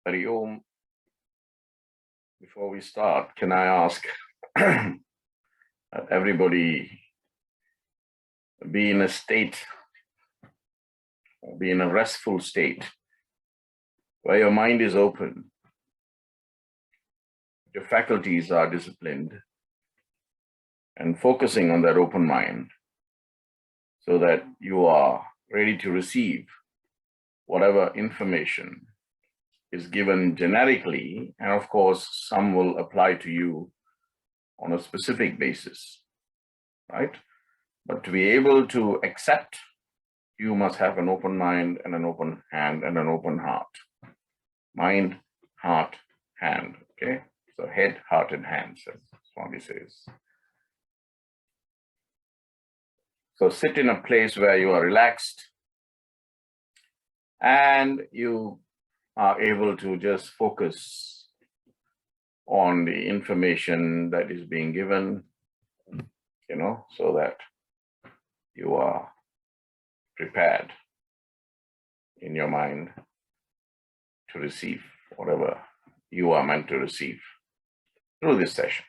Hari Om. Before we start, can I ask that everybody be in a state, be in a restful state, where your mind is open, your faculties are disciplined, and focusing on that open mind so that you are ready to receive whatever information is given generically, and of course, some will apply to you on a specific basis, right? But to be able to accept, you must have an open mind and an open hand and an open heart. Mind, heart, hand, okay? So head, heart, and hands, as Swami says. So sit in a place where you are relaxed and you are able to just focus on the information that is being given, so that you are prepared in your mind to receive whatever you are meant to receive through this session.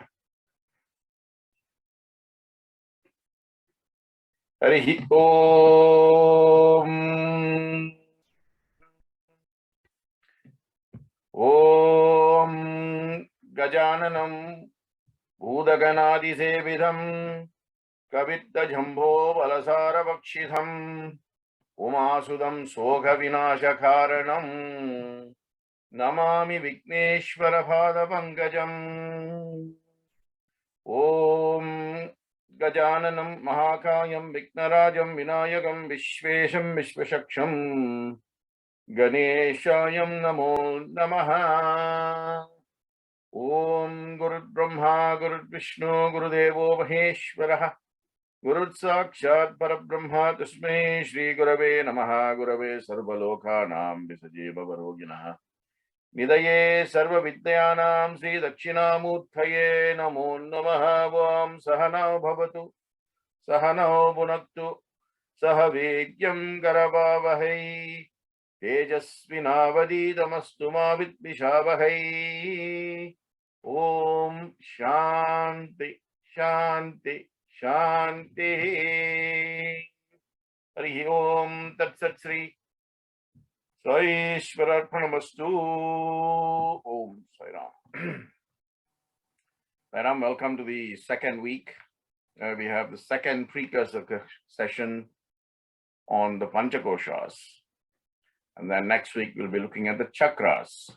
Harihi Om. Om Gajananam Bhudaganadi Sevidam Kavitta Jambho Balasara Vakshitham Umasudam Sogha Vinasha Karanam Namami Vigneshwara Pada Pankajam. Om Gajananam Mahakayam Vignarajam Vinayagam Vishvesham Vishvashaksham Ganeshayam Namo Namaha. Om Guru Brahma Guru Vishnu Guru Devo Maheshwaraha Guru Sakshat Parabrahma Tasmai Shri Gurave Namaha. Gurave Sarvalokhanam Visajeva Varoginaha Nidaye Sarva Vidyanam Sri Dakshinamurthaye Namo Namaha. Vam Sahana Bhavatu Sahana Bhunaktu Sahavedyam Karavavahai Tejasvinavadidamastu ma vidvishavahai. Om Shanti Shanti Shanti. Harihi Om Tat Sat Sri Saishwararpanamastu. Om Sai Ram. Sai Ram, welcome to the second week. We have the second precursor session on the Panchakoshas. And then next week, we'll be looking at the chakras.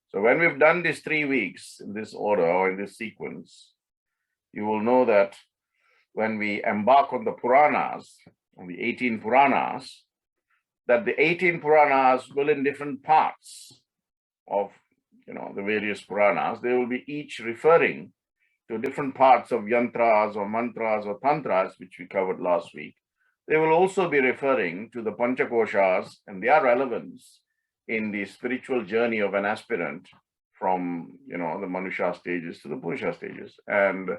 So when we've done these 3 weeks in this order or in this sequence, you will know that when we embark on the Puranas, on the 18 Puranas, that the 18 Puranas will, in different parts of the various Puranas, they will be each referring to different parts of yantras or mantras or tantras, which we covered last week. They will also be referring to the Panchakoshas and their relevance in the spiritual journey of an aspirant from, the Manusha stages to the Purusha stages. And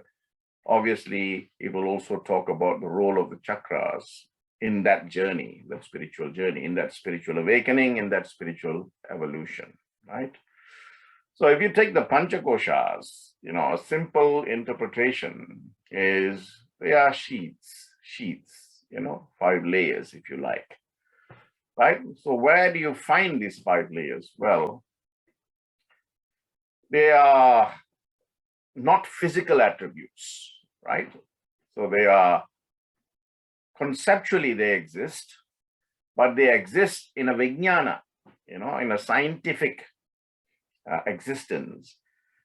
obviously, it will also talk about the role of the chakras in that journey, that spiritual journey, in that spiritual awakening, in that spiritual evolution, right? So if you take the Panchakoshas, a simple interpretation is they are sheaths, 5 layers, if you like, right? So where do you find these 5 layers? Well, they are not physical attributes, right? So they are, conceptually they exist, but they exist in a vijnana, in a scientific existence,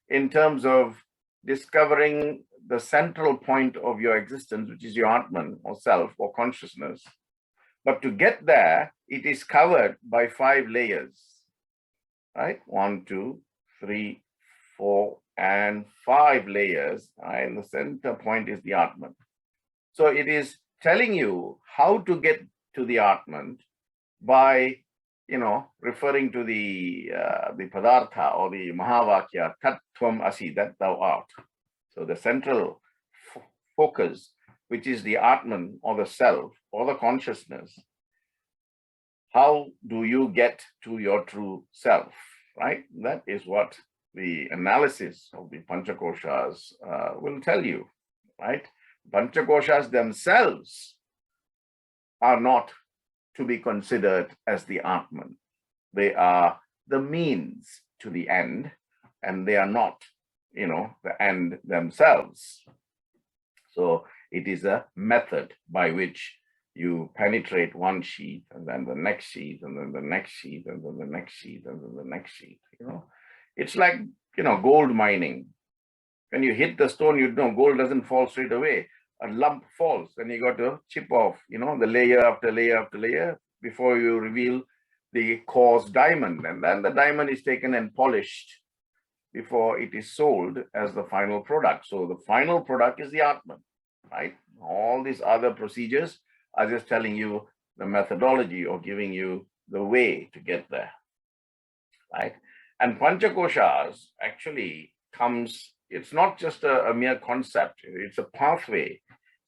in terms of discovering the central point of your existence, which is your Atman or self or consciousness. But to get there, it is covered by 5 layers, right? 1, 2, 3, 4, and 5 layers. And the center point is the Atman. So it is telling you how to get to the Atman by, referring to the Padartha or the Mahavakya, Tat Tvam Asi, that thou art. So the central focus, which is the Atman or the self or the consciousness. How do you get to your true self? right? That is what the analysis of the Panchakoshas will tell you, right? Panchakoshas themselves are not to be considered as the Atman. They are the means to the end, and they are not, the end themselves. So it is a method by which you penetrate one sheath and then the next sheath and then the next sheath and then the next sheath and then the next sheath. It's like, gold mining. When you hit the stone, gold doesn't fall straight away. A lump falls, and you got to chip off, the layer after layer after layer before you reveal the coarse diamond. And then the diamond is taken and polished before it is sold as the final product. So the final product is the Atman, right? All these other procedures are just telling you the methodology or giving you the way to get there, right? And Panchakoshas actually comes, it's not just a mere concept, it's a pathway.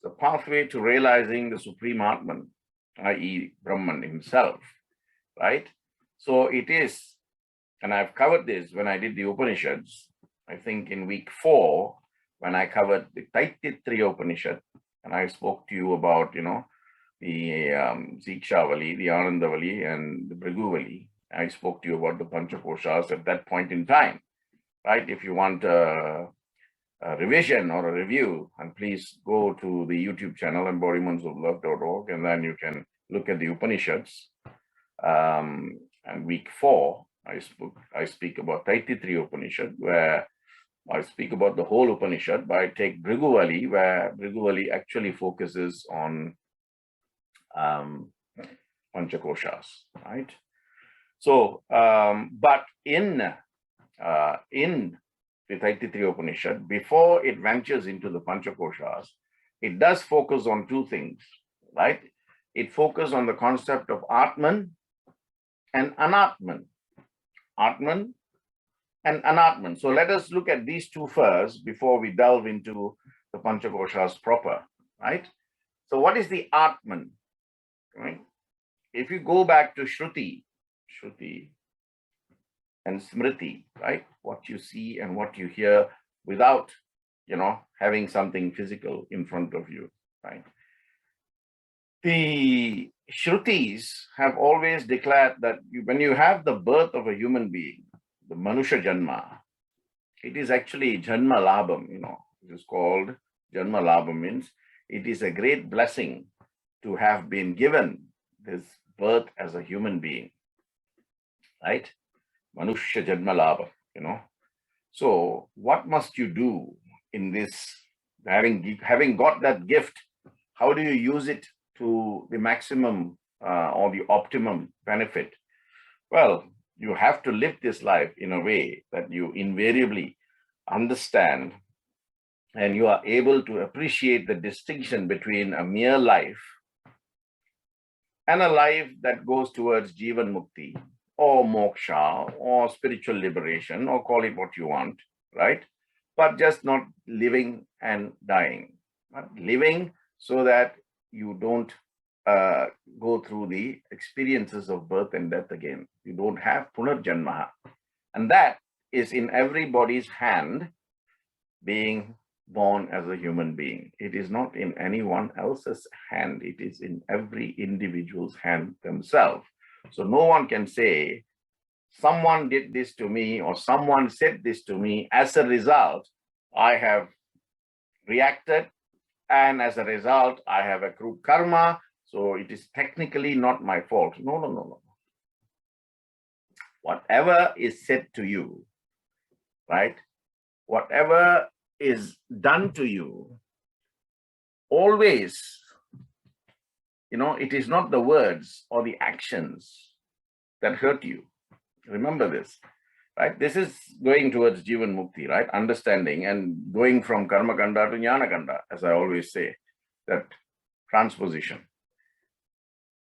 It's a pathway to realizing the Supreme Atman, i.e. Brahman himself, right? So it is, and I've covered this when I did the Upanishads, I think in week 4, when I covered the Taittiriya Upanishad, and I spoke to you about, the Sikshavali, the Anandavali, and the Bhriguvali. I spoke to you about the Panchakoshas at that point in time, right? If you want a revision or a review, and please go to the YouTube channel, embodimentsoflove.org, and then you can look at the Upanishads. And week 4, I speak about Taittiriya Upanishad, where I speak about the whole Upanishad, but I take Bhriguvali, where Bhriguvali actually focuses on Panchakoshas, right? So, but in the Taittiriya Upanishad, before it ventures into the Panchakoshas, it does focus on 2 things, right? It focuses on the concept of Atman and Anatman. Atman and Anatman. So let us look at these 2 first before we delve into the Panchakoshas proper, right? So what is the Atman, right? If you go back to Shruti and Smriti, right? What you see and what you hear without, having something physical in front of you, right? The Shrutis have always declared that when you have the birth of a human being, the Manusha Janma, it is actually Janma Labham, it is called Janma Labham, means it is a great blessing to have been given this birth as a human being, right? Manusha Janma Labham, So what must you do in this, having got that gift? How do you use it to the maximum or the optimum benefit? Well, you have to live this life in a way that you invariably understand and you are able to appreciate the distinction between a mere life and a life that goes towards Jivan Mukti or Moksha or spiritual liberation, or call it what you want, right? But just not living and dying. But living so that you don't go through the experiences of birth and death again. You don't have Punarjanma. And that is in everybody's hand, being born as a human being. It is not in anyone else's hand. It is in every individual's hand themselves. So no one can say, someone did this to me or someone said this to me. As a result, I have reacted. And as a result, I have accrued karma. So it is technically not my fault. No. Whatever is said to you, right? Whatever is done to you, always, it is not the words or the actions that hurt you. Remember this, right? This is going towards Jivan Mukti, right? Understanding and going from Karma Kanda to Jnana Kanda, as I always say, that transposition.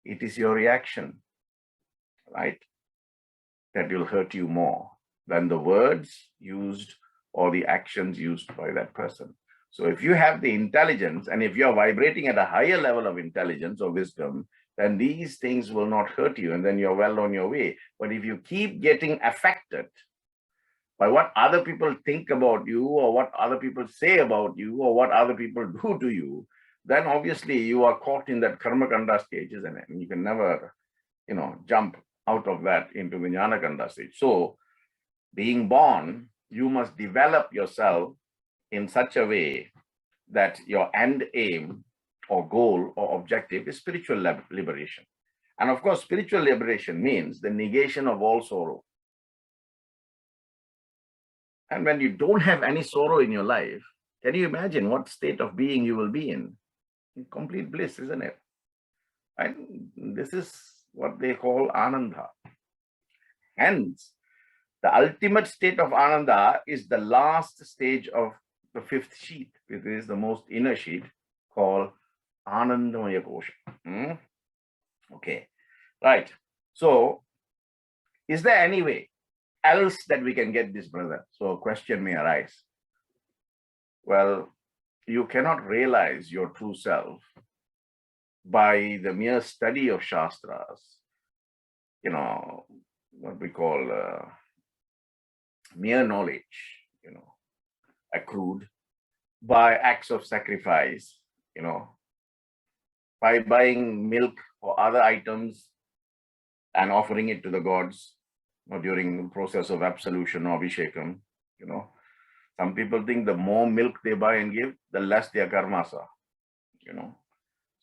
It is your reaction, right, that will hurt you more than the words used or the actions used by that person. So if you have the intelligence and if you're vibrating at a higher level of intelligence or wisdom, then these things will not hurt you and then you're well on your way. But if you keep getting affected affected by what other people think about you, or what other people say about you, or what other people do to you, then obviously you are caught in that karma kanda stage, isn't it? And you can never, jump out of that into the jnana kanda stage. So being born, you must develop yourself in such a way that your end aim or goal or objective is spiritual liberation. And of course, spiritual liberation means the negation of all sorrow. And when you don't have any sorrow in your life, can you imagine what state of being you will be in? Complete bliss, isn't it? And this is what they call ananda. Hence, the ultimate state of ananda is the last stage of the fifth sheath. It is the most inner sheath called Annamaya Kosha. Okay, right. So, is there any way else that we can get this, brother? So a question may arise. Well, you cannot realize your true self by the mere study of shastras, what we call mere knowledge, accrued by acts of sacrifice, by buying milk or other items and offering it to the gods, during the process of absolution or abhishekam. Some people think the more milk they buy and give, the less their karmas are.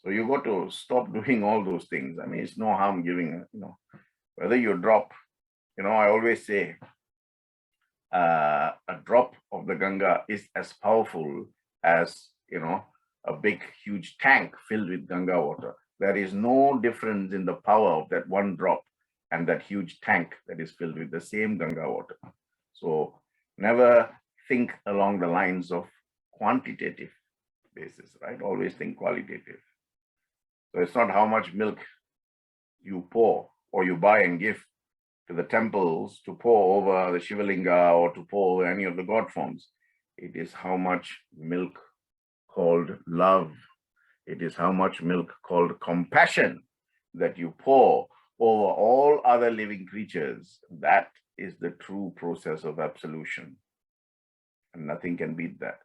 So you got to stop doing all those things. I mean, it's no harm giving, whether you drop, I always say, a drop of the Ganga is as powerful as, a big, huge tank filled with Ganga water. There is no difference in the power of that one drop and that huge tank that is filled with the same Ganga water. So never think along the lines of quantitative basis, right? Always think qualitative. So it's not how much milk you pour or you buy and give to the temples to pour over the Shivalinga or to pour over any of the god forms. It is how much milk called love. It is how much milk called compassion that you pour over all other living creatures. That is the true process of absolution. And nothing can beat that.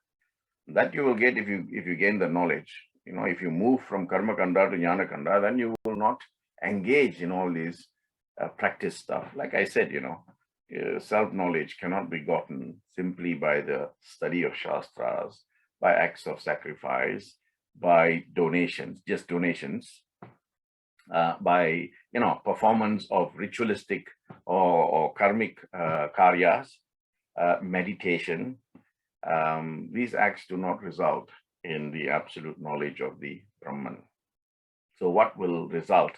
That you will get if you gain the knowledge. If you move from karma kanda to jnana kanda, then you will not engage in all these practice stuff. Like I said, self-knowledge cannot be gotten simply by the study of shastras, by acts of sacrifice, by donations, just donations, by performance of ritualistic or karmic karyas, meditation. These acts do not result in the absolute knowledge of the Brahman. So what will result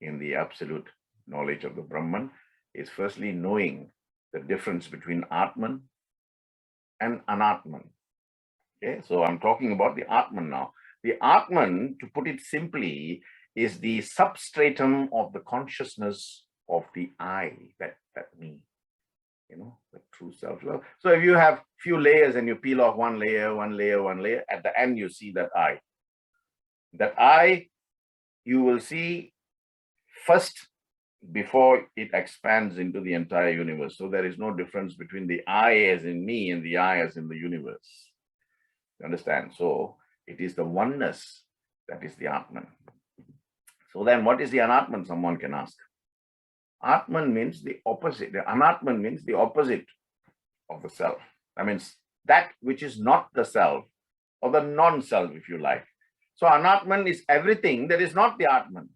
in the absolute knowledge of the Brahman is firstly knowing the difference between Atman and Anatman. Okay, so I'm talking about the Atman now. The Atman, to put it simply, is the substratum of the consciousness of the I, that me, the true self-love. So if you have few layers and you peel off one layer, at the end you see that I. That I, you will see first before it expands into the entire universe. So there is no difference between the I as in me and the I as in the universe. You understand? So it is the oneness that is the Atman. So then what is the Anatman, someone can ask? Atman means the opposite. The Anatman means the opposite of the self. That means that which is not the self, or the non-self, if you like. So Anatman is everything that is not the Atman.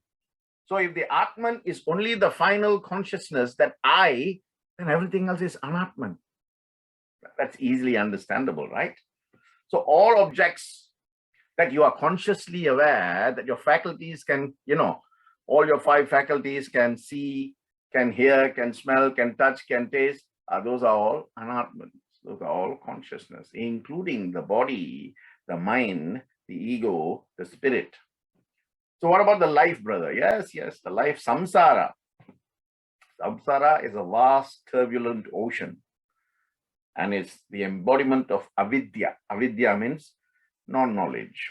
So if the Atman is only the final consciousness, that I, then everything else is Anatman. That's easily understandable, right? So all objects that you are consciously aware, that your faculties can, all your five faculties can see, can hear, can smell, can touch, can taste, those are all Anatmans. Those are all consciousness, including the body, the mind, the ego, the spirit. So what about the life, brother? Yes, the life, samsara. Samsara is a vast, turbulent ocean. And it's the embodiment of avidya. Avidya means non-knowledge.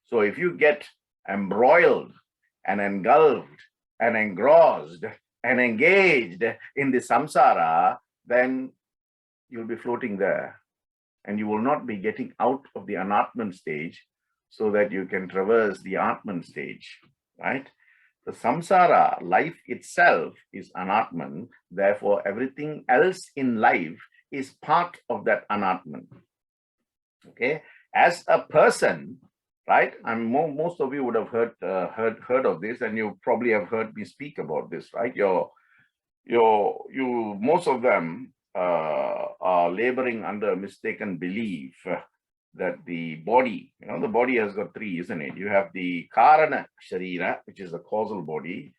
So if you get embroiled and engulfed and engrossed and engaged in the samsara, then you'll be floating there and you will not be getting out of the Anatman stage so that you can traverse the Atman stage, right? The samsara, life itself, is Anatman. Therefore, everything else in life is part of that Anatman. Okay, as a person, right? Most of you would have heard of this, and you probably have heard me speak about this, right? Most of them are laboring under mistaken belief that the body, the body has got three, isn't it? You have the Karana Sharira, which is the causal body,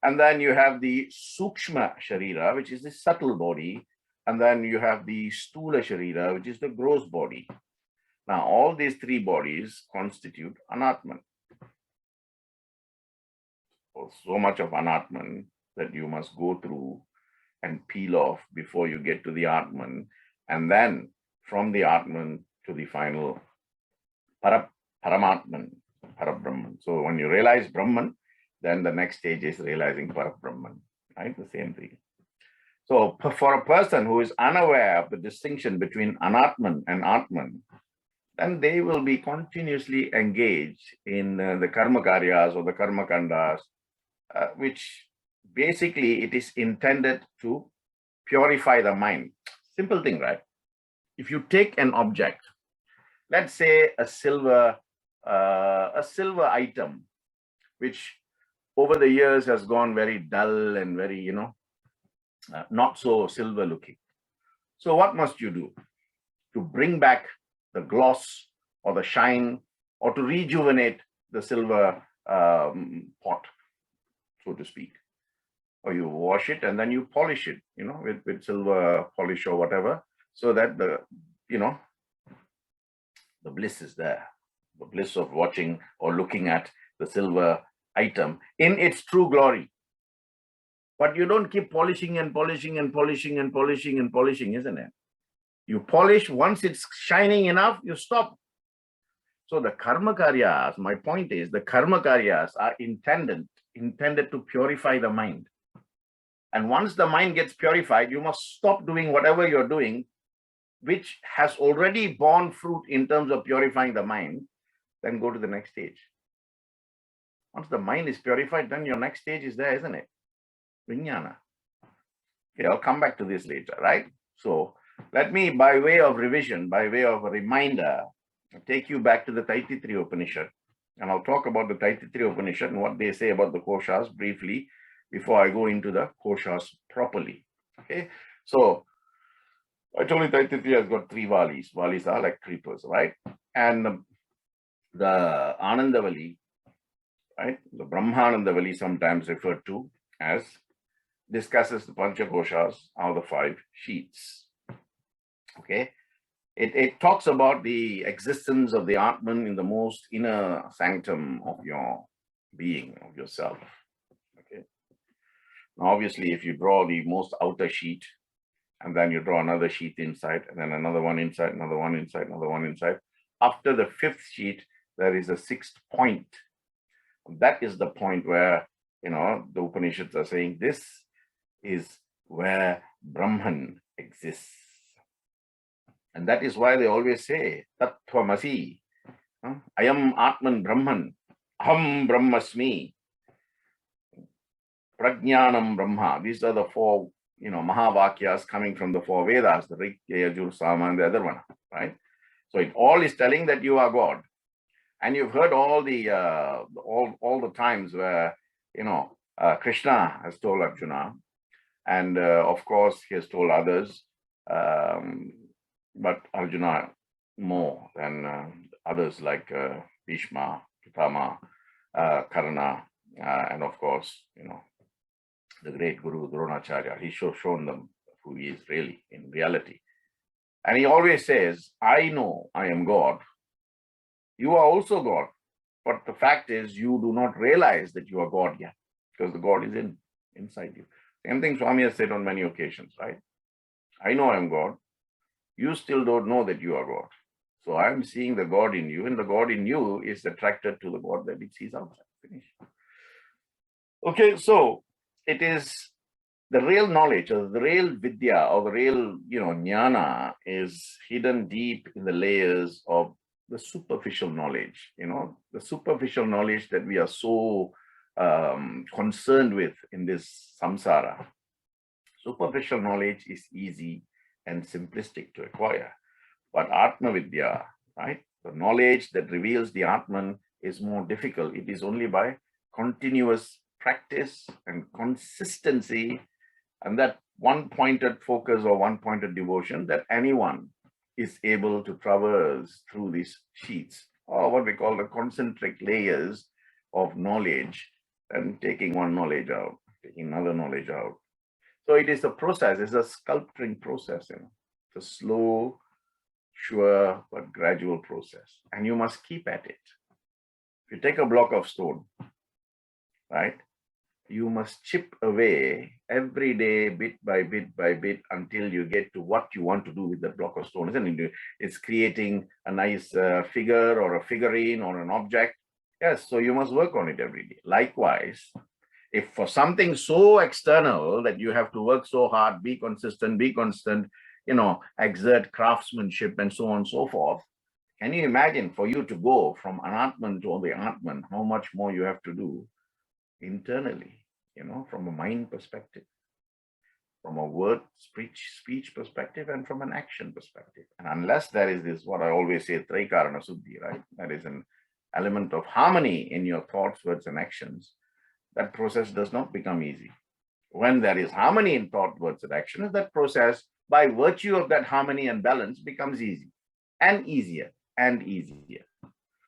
and then you have the Sukshma Sharira, which is the subtle body, and then you have the Stula Sharira, which is the gross body. Now, all these three bodies constitute Anatman. So much of Anatman that you must go through and peel off before you get to the Atman, and then from the Atman to the final Paramatman, Parabrahman. So when you realize Brahman, then the next stage is realizing Parabrahman, right? The same thing. So for a person who is unaware of the distinction between Anatman and Atman, then they will be continuously engaged in the karma karyas or the karma kandas, which basically it is intended to purify the mind. Simple thing, right? If you take an object, let's say a silver item, which over the years has gone very dull and very, not so silver looking. So what must you do to bring back the gloss or the shine, or to rejuvenate the silver pot, so to speak? Or you wash it and then you polish it, with silver polish or whatever, so that the bliss is there, the bliss of watching or looking at the silver item in its true glory. But you don't keep polishing and polishing and polishing and polishing and polishing, isn't it? You polish, once it's shining enough, you stop. So the karma karyas, my point is, the karma karyas are intended to purify the mind. And once the mind gets purified, you must stop doing whatever you're doing, which has already borne fruit in terms of purifying the mind, then go to the next stage. Once the mind is purified, then your next stage is there, isn't it? Vijnana. Okay, I'll come back to this later, right? So let me, by way of revision, by way of a reminder, take you back to the Taittiriya Upanishad. And I'll talk about the Taittiriya Upanishad and what they say about the koshas briefly before I go into the koshas properly. Okay, so I told you Taittiriya has got three valis. Valis are like creepers, right? And the Anandavali, right? The Brahmanandavali, sometimes referred to as, discusses the Panchakoshas, are the five sheaths. Okay, it talks about the existence of the Atman in the most inner sanctum of your being, of yourself. Okay, now obviously, if you draw the most outer sheet, and then you draw another sheet inside, and then another one inside, another one inside, another one inside, after the fifth sheet, there is a sixth point. That is the point where, the Upanishads are saying this is where Brahman exists. And that is why they always say, Tattvamasi, Ayam Atman Brahman, Aham Brahmasmi, Prajnanam Brahma. These are the four, Mahavakyas coming from the four Vedas, the Rig, Yajur, Sama, and the other one, right? So it all is telling that you are God. And you've heard all the times where, Krishna has told Arjuna, and of course he has told others, but Arjuna more than others like Bhishma, Pitama, Karna, and of course, the great Guru Dronacharya. He's shown them who he is really in reality. And he always says, I know I am God. You are also God. But the fact is, you do not realize that you are God yet, because the God is inside you. Same thing Swami has said on many occasions, right? I know I am God. You still don't know that you are God. So I am seeing the God in you, and the God in you is attracted to the God that it sees outside. Finish. Okay, so it is the real knowledge or the real vidya or the real, jnana is hidden deep in the layers of the superficial knowledge, the superficial knowledge that we are so concerned with in this samsara. Superficial knowledge is easy and simplistic to acquire, but Atma Vidya, right, the knowledge that reveals the Atman is more difficult. It is only by continuous practice and consistency and that one-pointed focus or one-pointed devotion that anyone is able to traverse through these sheaths, or what we call the concentric layers of knowledge, and taking one knowledge out, taking another knowledge out. So it is a process, it's a sculpturing process, It's a slow, sure, but gradual process. And you must keep at it. If you take a block of stone, right, you must chip away every day, bit by bit, until you get to what you want to do with that block of stone, isn't it? It's creating a nice figure or a figurine or an object. Yes, so you must work on it every day. Likewise, if for something so external that you have to work so hard, be consistent, exert craftsmanship and so on and so forth, can you imagine for you to go from Anatman to the Atman, how much more you have to do internally, from a mind perspective, from a word, speech perspective, and from an action perspective. And unless there is this, what I always say, Traikarana Suddhi, right? That is an element of harmony in your thoughts, words, and actions. That process does not become easy. When there is harmony in thought, words, and actions, that process, by virtue of that harmony and balance, becomes easy and easier and easier.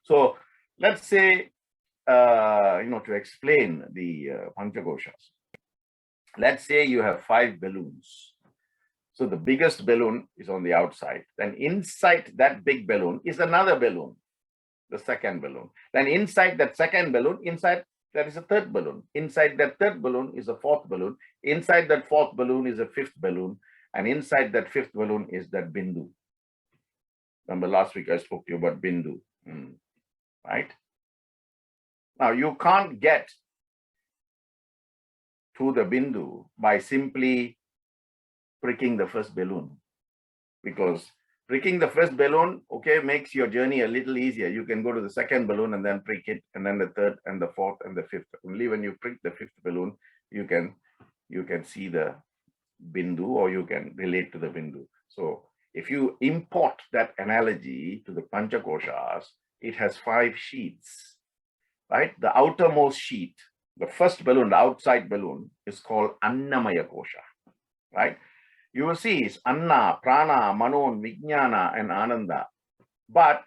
So let's say, to explain the Panchakoshas, let's say you have 5 balloons. So the biggest balloon is on the outside. Then inside that big balloon is another balloon, the second balloon. Then inside that second balloon, there is a third balloon. Inside that third balloon is a fourth balloon. Inside that fourth balloon is a fifth balloon. And inside that fifth balloon is that bindu. Remember last week I spoke to you about bindu, right? Now you can't get to the bindu by simply pricking the first balloon, because pricking the first balloon, okay, makes your journey a little easier. You can go to the second balloon and then prick it, and then the third and the fourth and the fifth. Only when you prick the fifth balloon, you can see the bindu, or you can relate to the bindu. So if you import that analogy to the Panchakoshas, it has 5 sheaths, right? The outermost sheath, the first balloon, the outside balloon, is called Annamaya Kosha, right? You will see it's Anna, Prana, Manon, Vijnana, and Ananda. But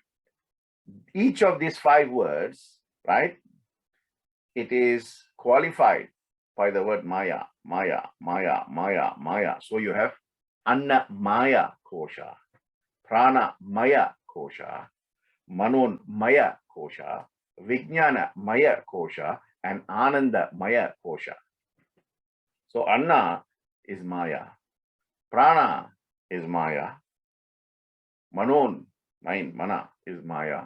each of these 5 words, right, it is qualified by the word Maya, Maya, Maya, Maya, Maya. So you have Annamaya Kosha, Pranamaya Kosha, Manon Maya Kosha, Vijnana Maya Kosha, and Ananda Maya Kosha. So Anna is Maya, Prana is Maya, Manon, Mana is Maya,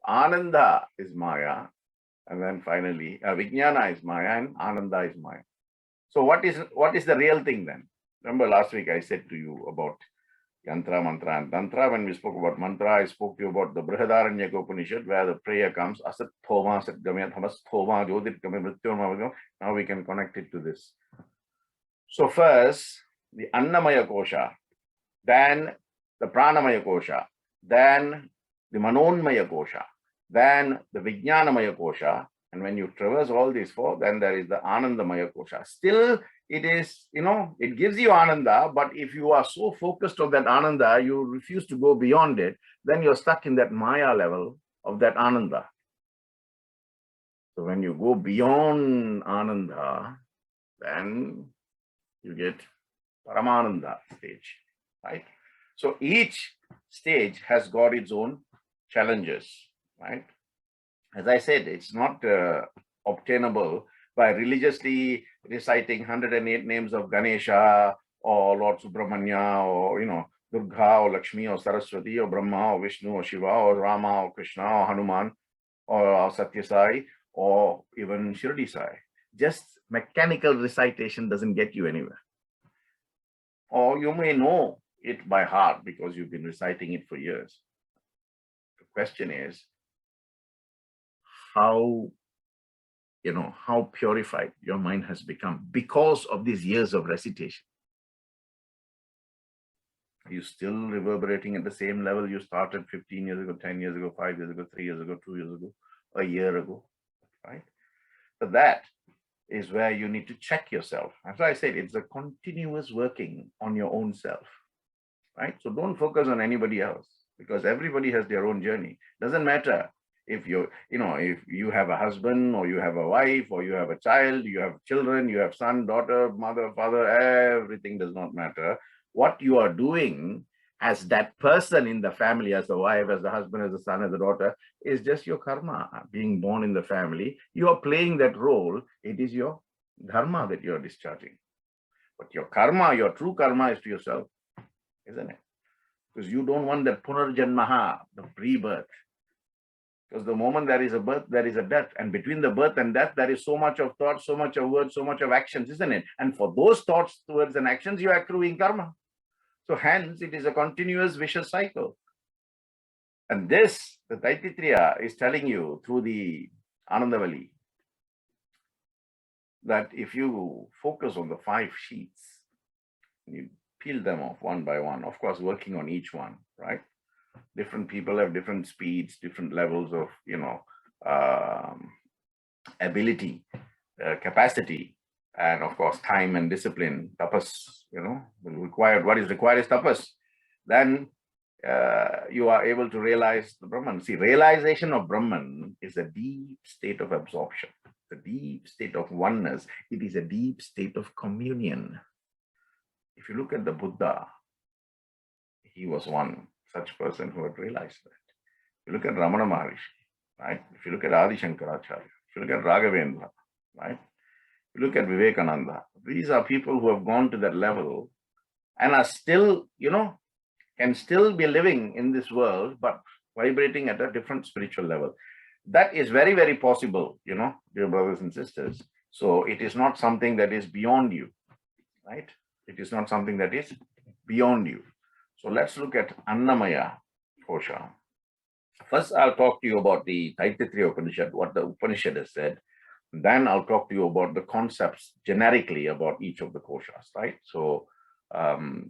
Ananda is Maya, and then finally Vijnana is Maya and Ananda is Maya. So what is the real thing then? Remember last week I said to you about Yantra, Mantra, and Tantra. When we spoke about Mantra, I spoke to you about the Brihadaranyaka Upanishad, where the prayer comes, Asat Thoma, Sat Gamya, Thamas Thoma, Jodit Gamya, Mrityurma. Now we can connect it to this. So first, the Annamaya Kosha, then the Pranamaya Kosha, then the Manonmaya Kosha, then the Vijnanamaya Kosha, and when you traverse all these 4, then there is the Anandamaya Kosha. Still, it is, it gives you Ananda, but if you are so focused on that Ananda, you refuse to go beyond it, then you're stuck in that Maya level of that Ananda. So when you go beyond Ananda, then you get Paramananda stage, right? So each stage has got its own challenges, right? As I said, it's not obtainable by religiously reciting 108 names of Ganesha or Lord Subramanya or, Durga or Lakshmi or Saraswati or Brahma or Vishnu or Shiva or Rama or Krishna or Hanuman or Satya Sai or even Shirdi Sai. Just mechanical recitation doesn't get you anywhere. or you may know it by heart because you've been reciting it for years. The question is how, how purified your mind has become because of these years of recitation. Are you still reverberating at the same level you started 15 years ago, 10 years ago, 5 years ago, 3 years ago, 2 years ago, a year ago, right? So that is where you need to check yourself. As I said, it's a continuous working on your own self, right? So don't focus on anybody else because everybody has their own journey. Doesn't matter if if you have a husband or you have a wife or you have a child, you have children, you have son, daughter, mother, father, everything does not matter. What you are doing as that person in the family, as the wife, as the husband, as the son, as the daughter, is just your karma. Being born in the family, you are playing that role. It is your dharma that you are discharging. But your karma, your true karma is to yourself, isn't it? Because you don't want that punarjanmaha, the rebirth. Because the moment there is a birth, there is a death. And between the birth and death, there is so much of thought, so much of words, so much of actions, isn't it? And for those thoughts, words, and actions, you are accruing karma. So hence, it is a continuous vicious cycle. And this, the Taititriya is telling you through the Anandavali, that if you focus on the 5 sheaths, you peel them off one by one, of course, working on each one, right? Different people have different speeds, different levels of, ability, capacity, and of course, time and discipline, tapas, required. What is required is tapas. Then you are able to realize the Brahman. See, realization of Brahman is a deep state of absorption, a deep state of oneness. It is a deep state of communion. If you look at the Buddha, he was one such person who had realized that. If you look at Ramana Maharishi, right? If you look at Adi Shankaracharya, if you look at Raghavendra, right? If you look at Vivekananda, these are people who have gone to that level and are still, can still be living in this world, but vibrating at a different spiritual level. That is very, very possible, dear brothers and sisters. So it is not something that is beyond you, right? It is not something that is beyond you. So let's look at Annamaya Kosha. First, I'll talk to you about the Taittiriya Upanishad, what the Upanishad has said. Then I'll talk to you about the concepts generically about each of the koshas, right? So,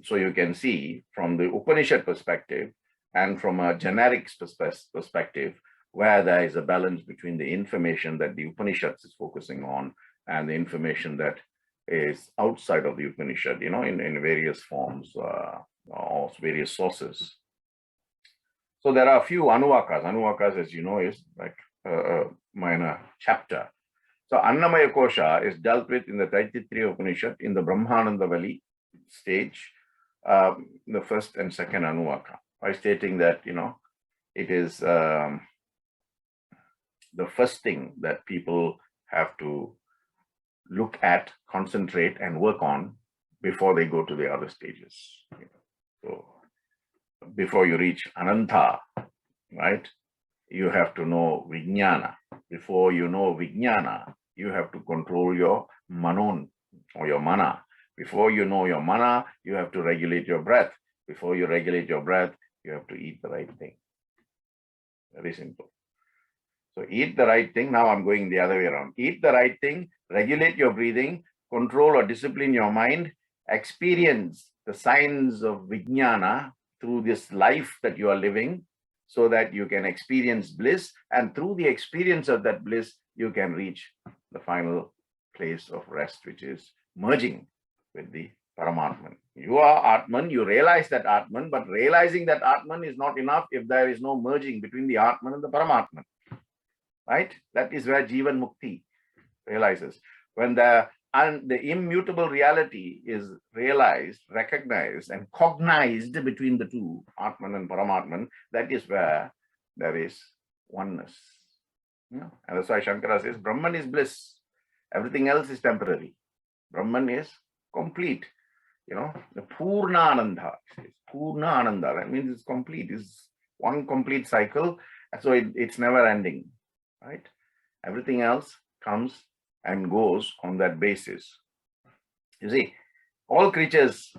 so you can see from the Upanishad perspective and from a generic perspective, where there is a balance between the information that the Upanishads is focusing on and the information that is outside of the Upanishad, in various forms or various sources. So there are a few anuvakas. Anuvakas, as you know, is like a minor chapter. So Annamaya Kosha is dealt with in the Taittiriya Upanishad in the Brahmanandavali stage, the first and second Anuvaka, by stating that, it is the first thing that people have to look at, concentrate, and work on before they go to the other stages. So before you reach Ananta, right, you have to know Vijnana. Before you know Vijnana, you have to control your manon or your mana. Before you know your mana, you have to regulate your breath. Before you regulate your breath, you have to eat the right thing. Very simple. So eat the right thing. Now I'm going the other way around. Eat the right thing, regulate your breathing, control or discipline your mind, experience the signs of Vijnana through this life that you are living so that you can experience bliss. And through the experience of that bliss, you can reach the final place of rest, which is merging with the Paramatman. You are Atman, you realize that Atman, but realizing that Atman is not enough if there is no merging between the Atman and the Paramatman. Right? That is where Jivan Mukti realizes. When the immutable reality is realized, recognized, and cognized between the two, Atman and Paramatman, that is where there is oneness. And that's why Shankara says, Brahman is bliss. Everything else is temporary. Brahman is complete. The Purna Ananda. Purna Ananda. That means it's complete. It's one complete cycle. So it's never ending. Right? Everything else comes and goes on that basis. You see, all creatures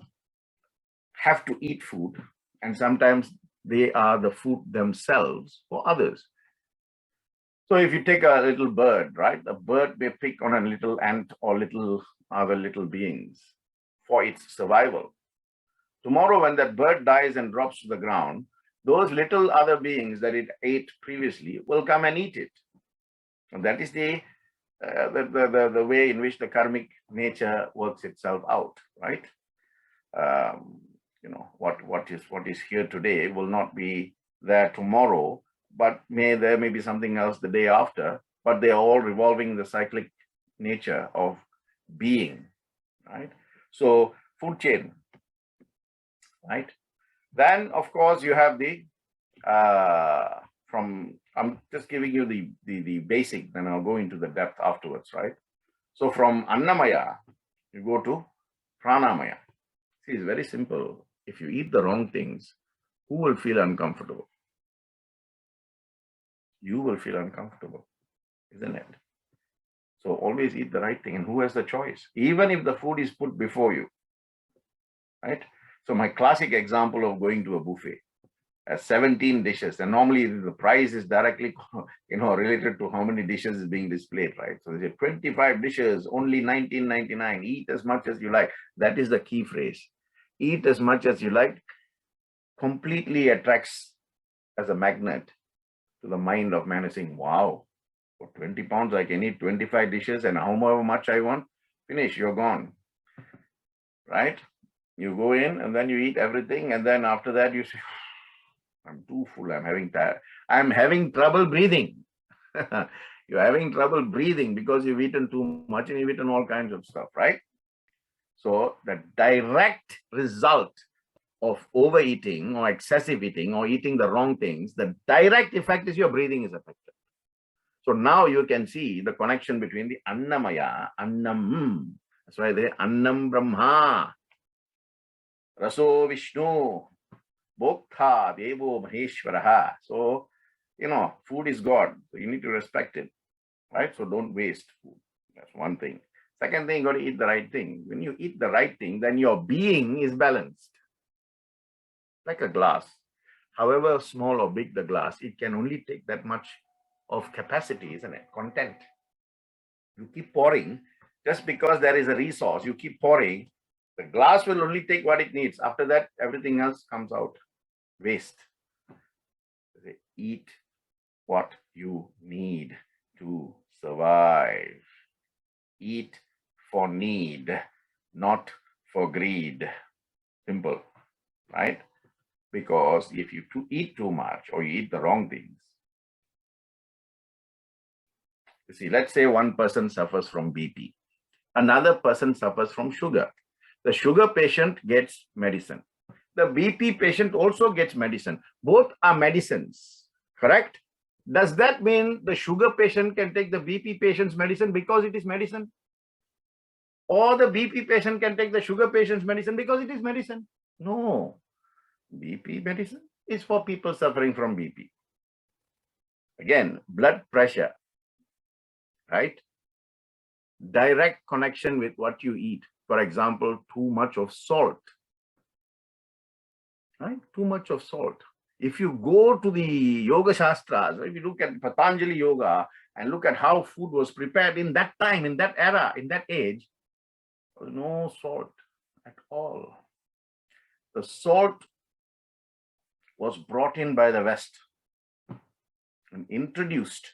have to eat food, and sometimes they are the food themselves for others. So if you take a little bird, right, the bird may pick on a little ant or little other little beings for its survival. Tomorrow, when that bird dies and drops to the ground, those little other beings that it ate previously will come and eat it. And that is the way in which the karmic nature works itself out, right? What is here today will not be there tomorrow, but there may be something else the day after, but they are all revolving the cyclic nature of being, right? So food chain, right? Then of course you have the I'm just giving you the basic, then I'll go into the depth afterwards, right? So from Annamaya, you go to Pranamaya. See, it's very simple. If you eat the wrong things, who will feel uncomfortable? You will feel uncomfortable, isn't it? So always eat the right thing. And who has the choice? Even if the food is put before you, right? So my classic example of going to a buffet, 17 dishes, and normally the price is directly related to how many dishes is being displayed, right? So there's 25 dishes, only 19.99. Eat as much as you like. That is the key phrase. Eat as much as you like completely attracts as a magnet to the mind of man, saying, wow, for 20 pounds I can eat 25 dishes, and however much I want, finish, you're gone, right? You go in and then you eat everything, and then after that you say, I'm too full, I'm having trouble breathing. You're having trouble breathing because you've eaten too much and you've eaten all kinds of stuff, right? So the direct result of overeating or excessive eating or eating the wrong things, the direct effect is your breathing is affected. So now you can see the connection between the Annamaya, Annam. That's why they Annam Brahma, Raso Vishnu, Bhokta Devo Maheshwaraha. So, food is God. So you need to respect it, right? So don't waste food. That's one thing. Second thing, you got to eat the right thing. When you eat the right thing, then your being is balanced. Like a glass. However small or big the glass, it can only take that much of capacity, isn't it? Content. You keep pouring, just because there is a resource, you keep pouring, the glass will only take what it needs. After that, everything else comes out. Waste. Eat what you need to survive. Eat for need, not for greed. Simple, right? Because if you eat too much or you eat the wrong things, you see, let's say one person suffers from BP, another person suffers from sugar. The sugar patient gets medicine. The BP patient also gets medicine. Both are medicines, correct? Does that mean the sugar patient can take the BP patient's medicine because it is medicine? Or the BP patient can take the sugar patient's medicine because it is medicine? No. BP medicine is for people suffering from BP. Again, blood pressure, right? Direct connection with what you eat. For example, too much of salt, right? Too much of salt. If you go to the Yoga Shastras, if you look at Patanjali Yoga and look at how food was prepared in that time, in that era, in that age, there was no salt at all. The salt was brought in by the West and introduced.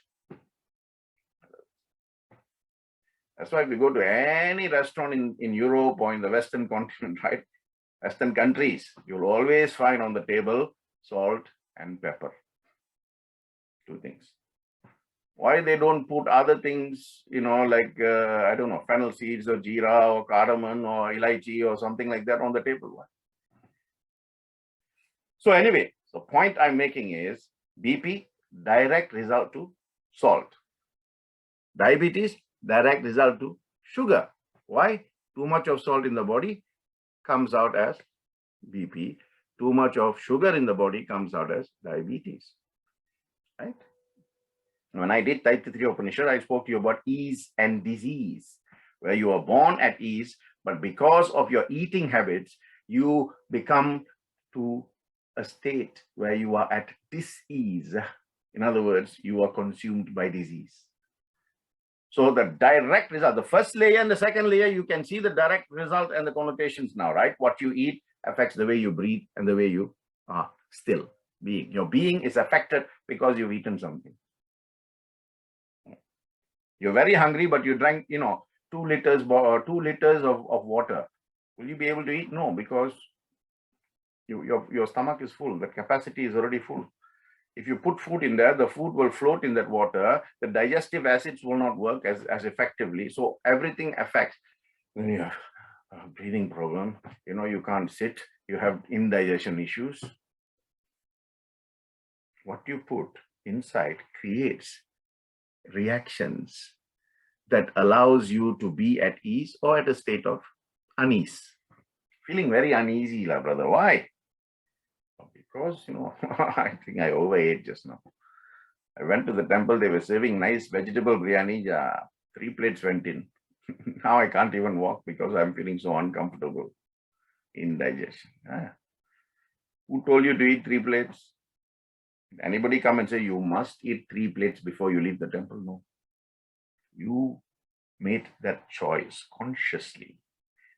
That's why if you go to any restaurant in Europe or in the Western continent, right? Western countries, you'll always find on the table salt and pepper. Two things. Why they don't put other things, like, I don't know, fennel seeds or jeera or cardamom or elaichi or something like that on the table? Why? So anyway, the point I'm making is BP, direct result to salt. Diabetes, direct result to sugar. Why? Too much of salt in the body comes out as BP. Too much of sugar in the body comes out as diabetes, right? When I did Taittiriya Upanishad, I spoke to you about ease and disease, where you are born at ease, but because of your eating habits, You become to a state where you are at dis-ease. In other words, you are consumed by disease. So the direct result, the first layer and the second layer, you can see the direct result and the connotations now, right? What you eat affects the way you breathe and the way you are still being. Your being is affected because you've eaten something. You're very hungry, but you drank, 2 liters or 2 liters of water. Will you be able to eat? No, because your stomach is full. The capacity is already full. If you put food in there, the food will float in that water. The digestive acids will not work as effectively. So everything affects. When you have a breathing problem, you can't sit. You have indigestion issues. What you put inside creates reactions that allows you to be at ease or at a state of unease. Feeling very uneasy, brother. Why? Because, I think I overate just now. I went to the temple, they were serving nice vegetable biryani. 3 plates went in. Now I can't even walk because I'm feeling so uncomfortable. Indigestion. Who told you to eat 3 plates? Did anybody come and say you must eat 3 plates before you leave the temple? No. You made that choice consciously.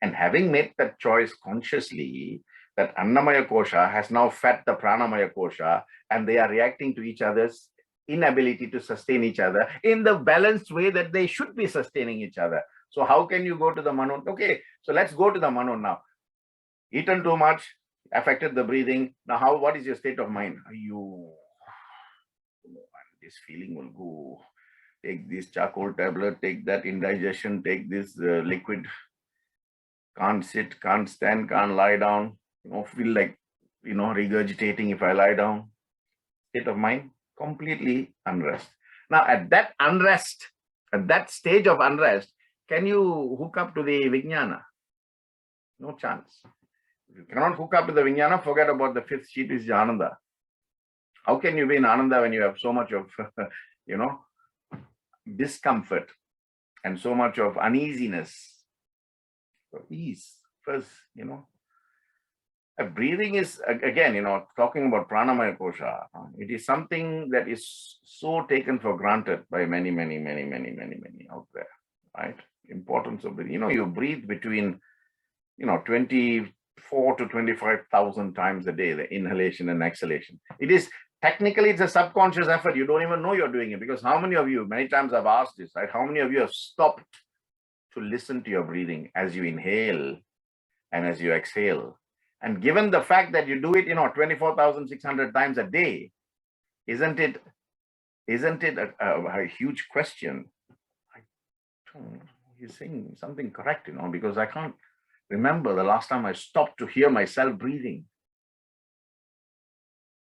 And having made that choice consciously, that Annamaya Kosha has now fed the Pranamaya Kosha, and they are reacting to each other's inability to sustain each other in the balanced way that they should be sustaining each other. So how can you go to the Mano? Okay, so let's go to the Mano now. Eaten too much, affected the breathing. Now, what is your state of mind? This feeling will go. Take this charcoal tablet, take that indigestion, take this liquid. Can't sit, can't stand, can't lie down. Feel like, regurgitating if I lie down. State of mind, completely unrest. Now, at that unrest, at that stage of unrest, can you hook up to the Vijnana? No chance. If you cannot hook up to the Vijnana, forget about the 5th sheath, which is Ananda. How can you be in Ananda when you have so much of, discomfort and so much of uneasiness? So ease first, breathing is, again, talking about Pranamaya Kosha, it is something that is so taken for granted by many out there, right? Importance of breathing. You breathe between, 24 to 25,000 times a day, the inhalation and exhalation. Technically, it's a subconscious effort. You don't even know you're doing it, because how many of you, many times I've asked this, right? How many of you have stopped to listen to your breathing as you inhale and as you exhale? And given the fact that you do it, 24,600 times a day, isn't it a huge question? He's saying something correct, because I can't remember the last time I stopped to hear myself breathing.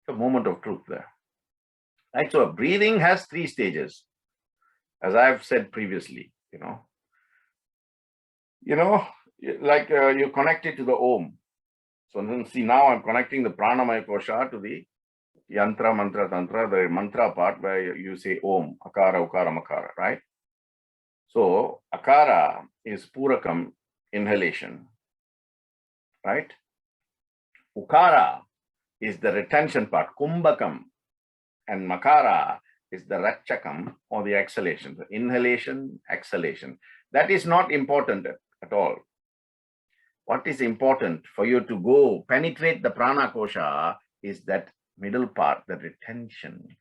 It's a moment of truth there. Right? So breathing has 3 stages, as I've said previously, like you connect it to the Om. So see, now I'm connecting the Pranamaya Kosha to the Yantra, Mantra, Tantra, the mantra part where you say Om, Akara, Ukara, Makara, right? So Akara is Purakam, inhalation, right? Ukara is the retention part, Kumbhakam, and Makara is the Ratchakam, or the exhalation, the inhalation, exhalation. That is not important at all. What is important for you to go penetrate the Prana Kosha is that middle part, the retention,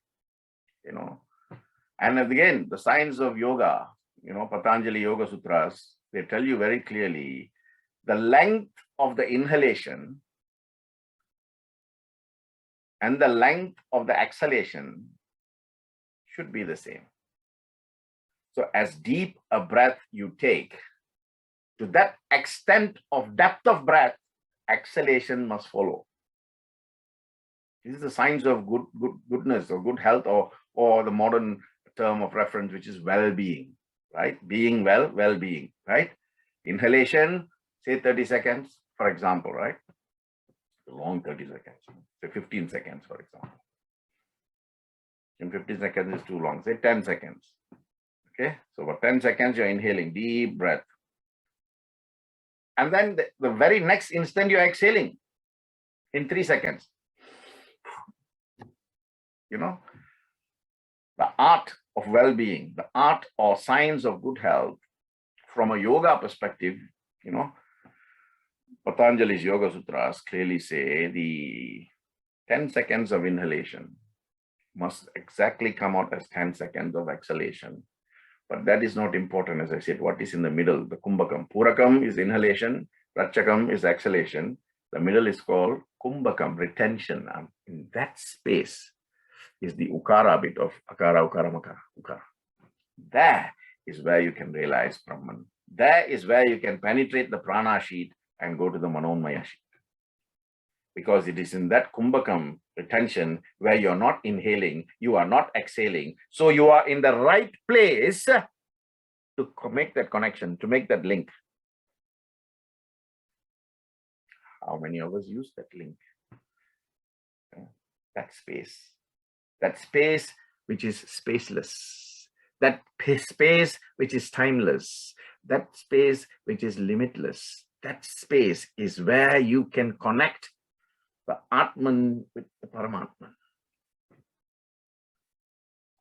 And again, the science of yoga, Patanjali Yoga Sutras, they tell you very clearly the length of the inhalation and the length of the exhalation should be the same. So as deep a breath you take, to that extent of depth of breath, exhalation must follow. This is the science of goodness or good health, or the modern term of reference, which is well-being, right? Being well, well-being, right? Inhalation, say 30 seconds, for example, right? Long 30 seconds, say 15 seconds, for example. And 15 seconds is too long, say 10 seconds. Okay, so for 10 seconds, you're inhaling, deep breath. And then the very next instant you're exhaling in 3 seconds. You know, the art of well-being, the art or science of good health from a yoga perspective, you know, Patanjali's Yoga Sutras clearly say the 10 seconds of inhalation must exactly come out as 10 seconds of exhalation. But that is not important, as I said. What is in the middle? The kumbhakam. Purakam is inhalation, rachakam is exhalation. The middle is called kumbhakam, retention. And in that space is the ukara bit of akara, ukara, makara, ukara. There is where you can realize Brahman. There is where you can penetrate the prana sheath and go to the Manomaya sheath. Because it is in that kumbhakam retention where you're not inhaling, you are not exhaling. So you are in the right place to make that connection, to make that link. How many of us use that link? That space which is spaceless, that space which is timeless, that space which is limitless, that space is where you can connect the Atman with the Paramatman.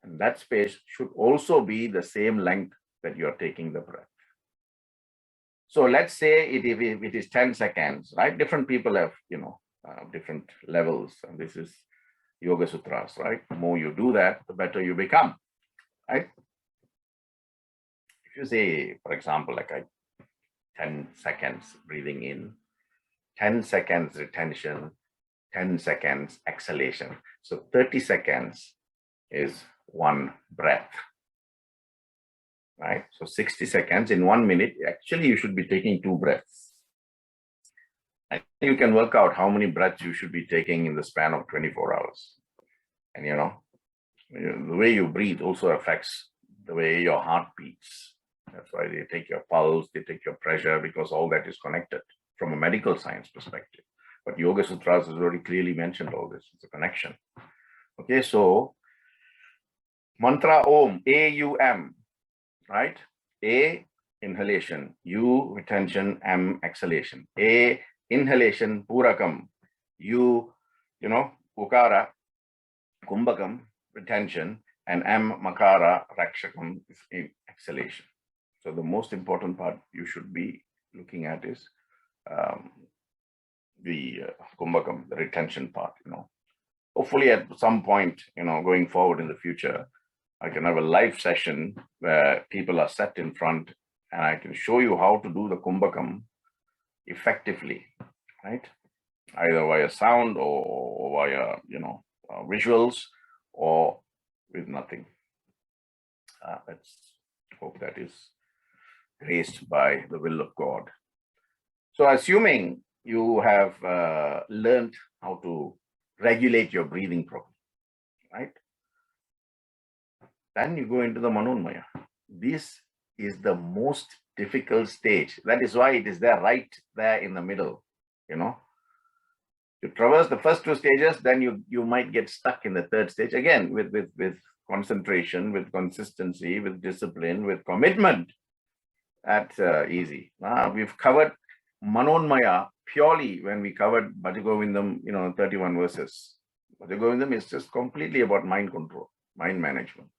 And that space should also be the same length that you are taking the breath. So let's say if it is 10 seconds, right? Different people have, different levels. And this is Yoga Sutras, right? The more you do that, the better you become, right? If you say, for example, 10 seconds breathing in, 10 seconds retention, 10 seconds exhalation. So 30 seconds is one breath, right? So 60 seconds in 1 minute, actually you should be taking 2 breaths. And you can work out how many breaths you should be taking in the span of 24 hours. And the way you breathe also affects the way your heart beats. That's why they take your pulse, they take your pressure, because all that is connected from a medical science perspective. But Yoga Sutras has very clearly mentioned all this. It's a connection. Okay, so mantra Om, A-U-M, right? A, inhalation, U, retention, M, exhalation. A, inhalation, Purakam, U, Ukara, Kumbhakam, retention, and M, Makara, Rakshakam, is exhalation. So the most important part you should be looking at is the Kumbhakam, the retention part, Hopefully at some point, going forward in the future, I can have a live session where people are set in front and I can show you how to do the Kumbhakam effectively, right? Either via sound or via, visuals or with nothing. Let's hope that is graced by the will of God. So assuming you have learned how to regulate your breathing properly, right? Then you go into the Manomaya. This is the most difficult stage. That is why it is there, right there in the middle, You traverse the first 2 stages, then you might get stuck in the 3rd stage again with concentration, with consistency, with discipline, with commitment. That's easy. We've covered Manomaya purely when we covered Bhajagovindam, 31 verses. Bhajagovindam is just completely about mind control, mind management,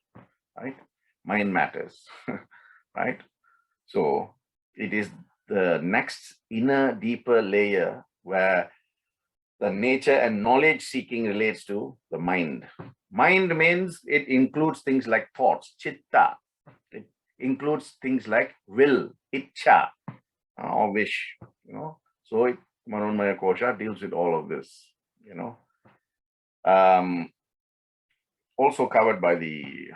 right? Mind matters, right? So it is the next inner, deeper layer where the nature and knowledge seeking relates to the mind. Mind means it includes things like thoughts, chitta. It includes things like will, ichcha, or wish, So Manomaya Kosha deals with all of this, Also covered by the,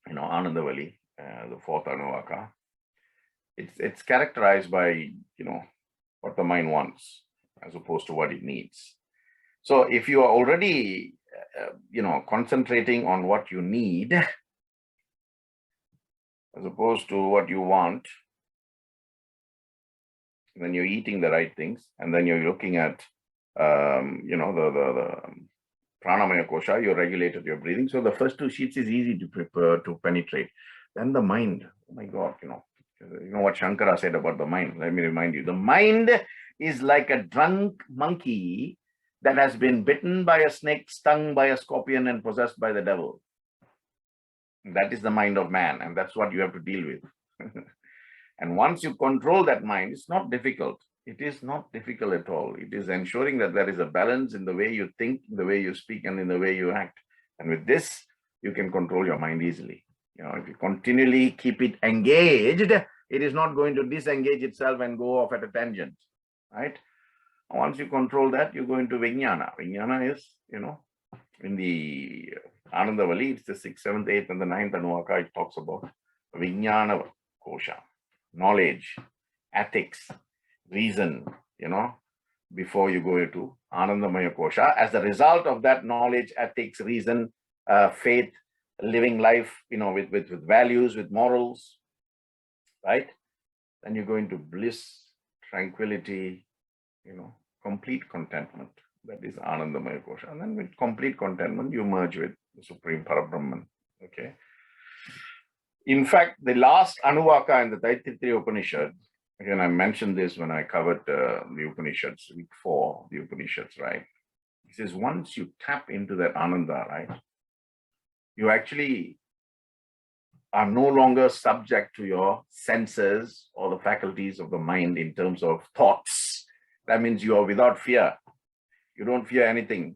Anandavali, the 4th Anuvaka. It's characterized by, what the mind wants as opposed to what it needs. So if you are already, concentrating on what you need as opposed to what you want, then you're eating the right things, and then you're looking at, the Pranamaya Kosha, you regulated your breathing. So the first 2 sheaths is easy to prepare, to penetrate. Then the mind, oh my God, You know what Shankara said about the mind? Let me remind you. The mind is like a drunk monkey that has been bitten by a snake, stung by a scorpion, and possessed by the devil. That is the mind of man, and that's what you have to deal with. And once you control that mind, it's not difficult. It is not difficult at all. It is ensuring that there is a balance in the way you think, in the way you speak, and in the way you act. And with this, you can control your mind easily. You know, if you continually keep it engaged, it is not going to disengage itself and go off at a tangent, right? Once you control that, you go into Vijnana. Vijnana is, you know, in the Anandavali, it's the 6th, 7th, 8th, and the 9th Anuvaka, it talks about Vijnana Kosha, knowledge, ethics, reason, you know, before you go into Anandamaya Kosha. As a result of that knowledge, ethics, reason, faith, living life, you know, with values, with morals, right? Then you go into bliss, tranquility, you know, complete contentment. That is Anandamaya Kosha. And then with complete contentment, you merge with the Supreme Parabrahman. Okay. In fact, the last Anuvaka in the Taittiriya Upanishad, again, I mentioned this when I covered the Upanishads, week 4, the Upanishads, right? It says, once you tap into that Ananda, right, you actually are no longer subject to your senses or the faculties of the mind in terms of thoughts. That means you are without fear. You don't fear anything.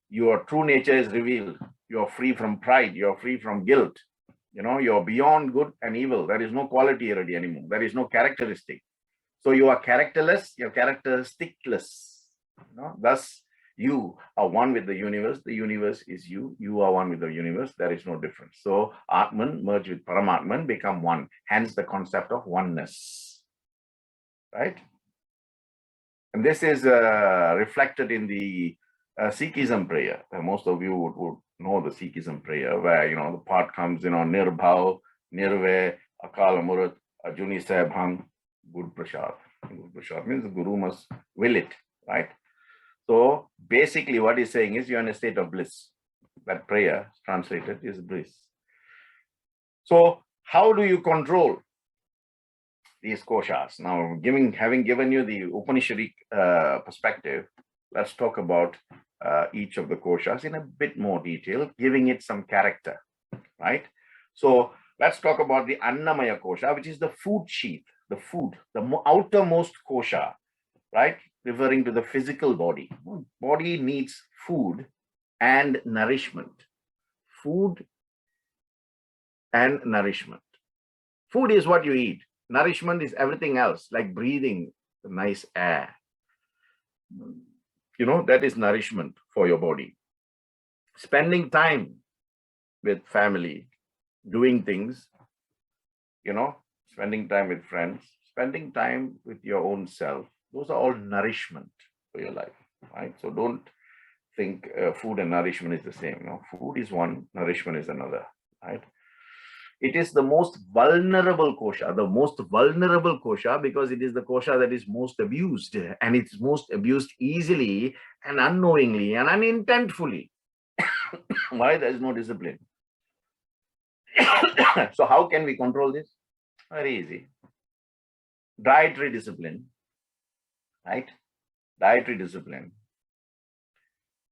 Your true nature is revealed. You are free from pride. You are free from guilt. You know, you're beyond good and evil. There is no quality already anymore. There is no characteristic. So you are characterless, you're characteristicless. You know? Thus, you are one with the universe. The universe is you. You are one with the universe. There is no difference. So Atman merge with Paramatman, become one. Hence the concept of oneness. Right? And this is reflected in the Sikhism prayer. Most of you would know the Sikhism prayer, where, you know, the part comes, you know, Nirbhav, Nirve, Akal Amurat, Ajuni Sahibhang, Guru Prasad. Guru Prasad means the Guru must will it, right? So basically what he's saying is you're in a state of bliss. That prayer translated is bliss. So how do you control these koshas? Now, having given you the Upanishadic perspective, let's talk about each of the koshas in a bit more detail, giving it some character, right? So let's talk about the Annamaya Kosha, which is the food sheath, the food, the outermost kosha, right? Referring to the physical body. Body needs food and nourishment. Food and nourishment. Food is what you eat. Nourishment is everything else, like breathing nice air. You know, that is nourishment for your body. Spending time with family, doing things, you know, spending time with friends, spending time with your own self. Those are all nourishment for your life, right? So don't think food and nourishment is the same. No, food is one, nourishment is another, right? It is the most vulnerable kosha, because it is the kosha that is most abused, and it's most abused easily and unknowingly and unintentfully. Why? There is no discipline. So how can we control this? Very easy. Dietary discipline, right? Dietary discipline.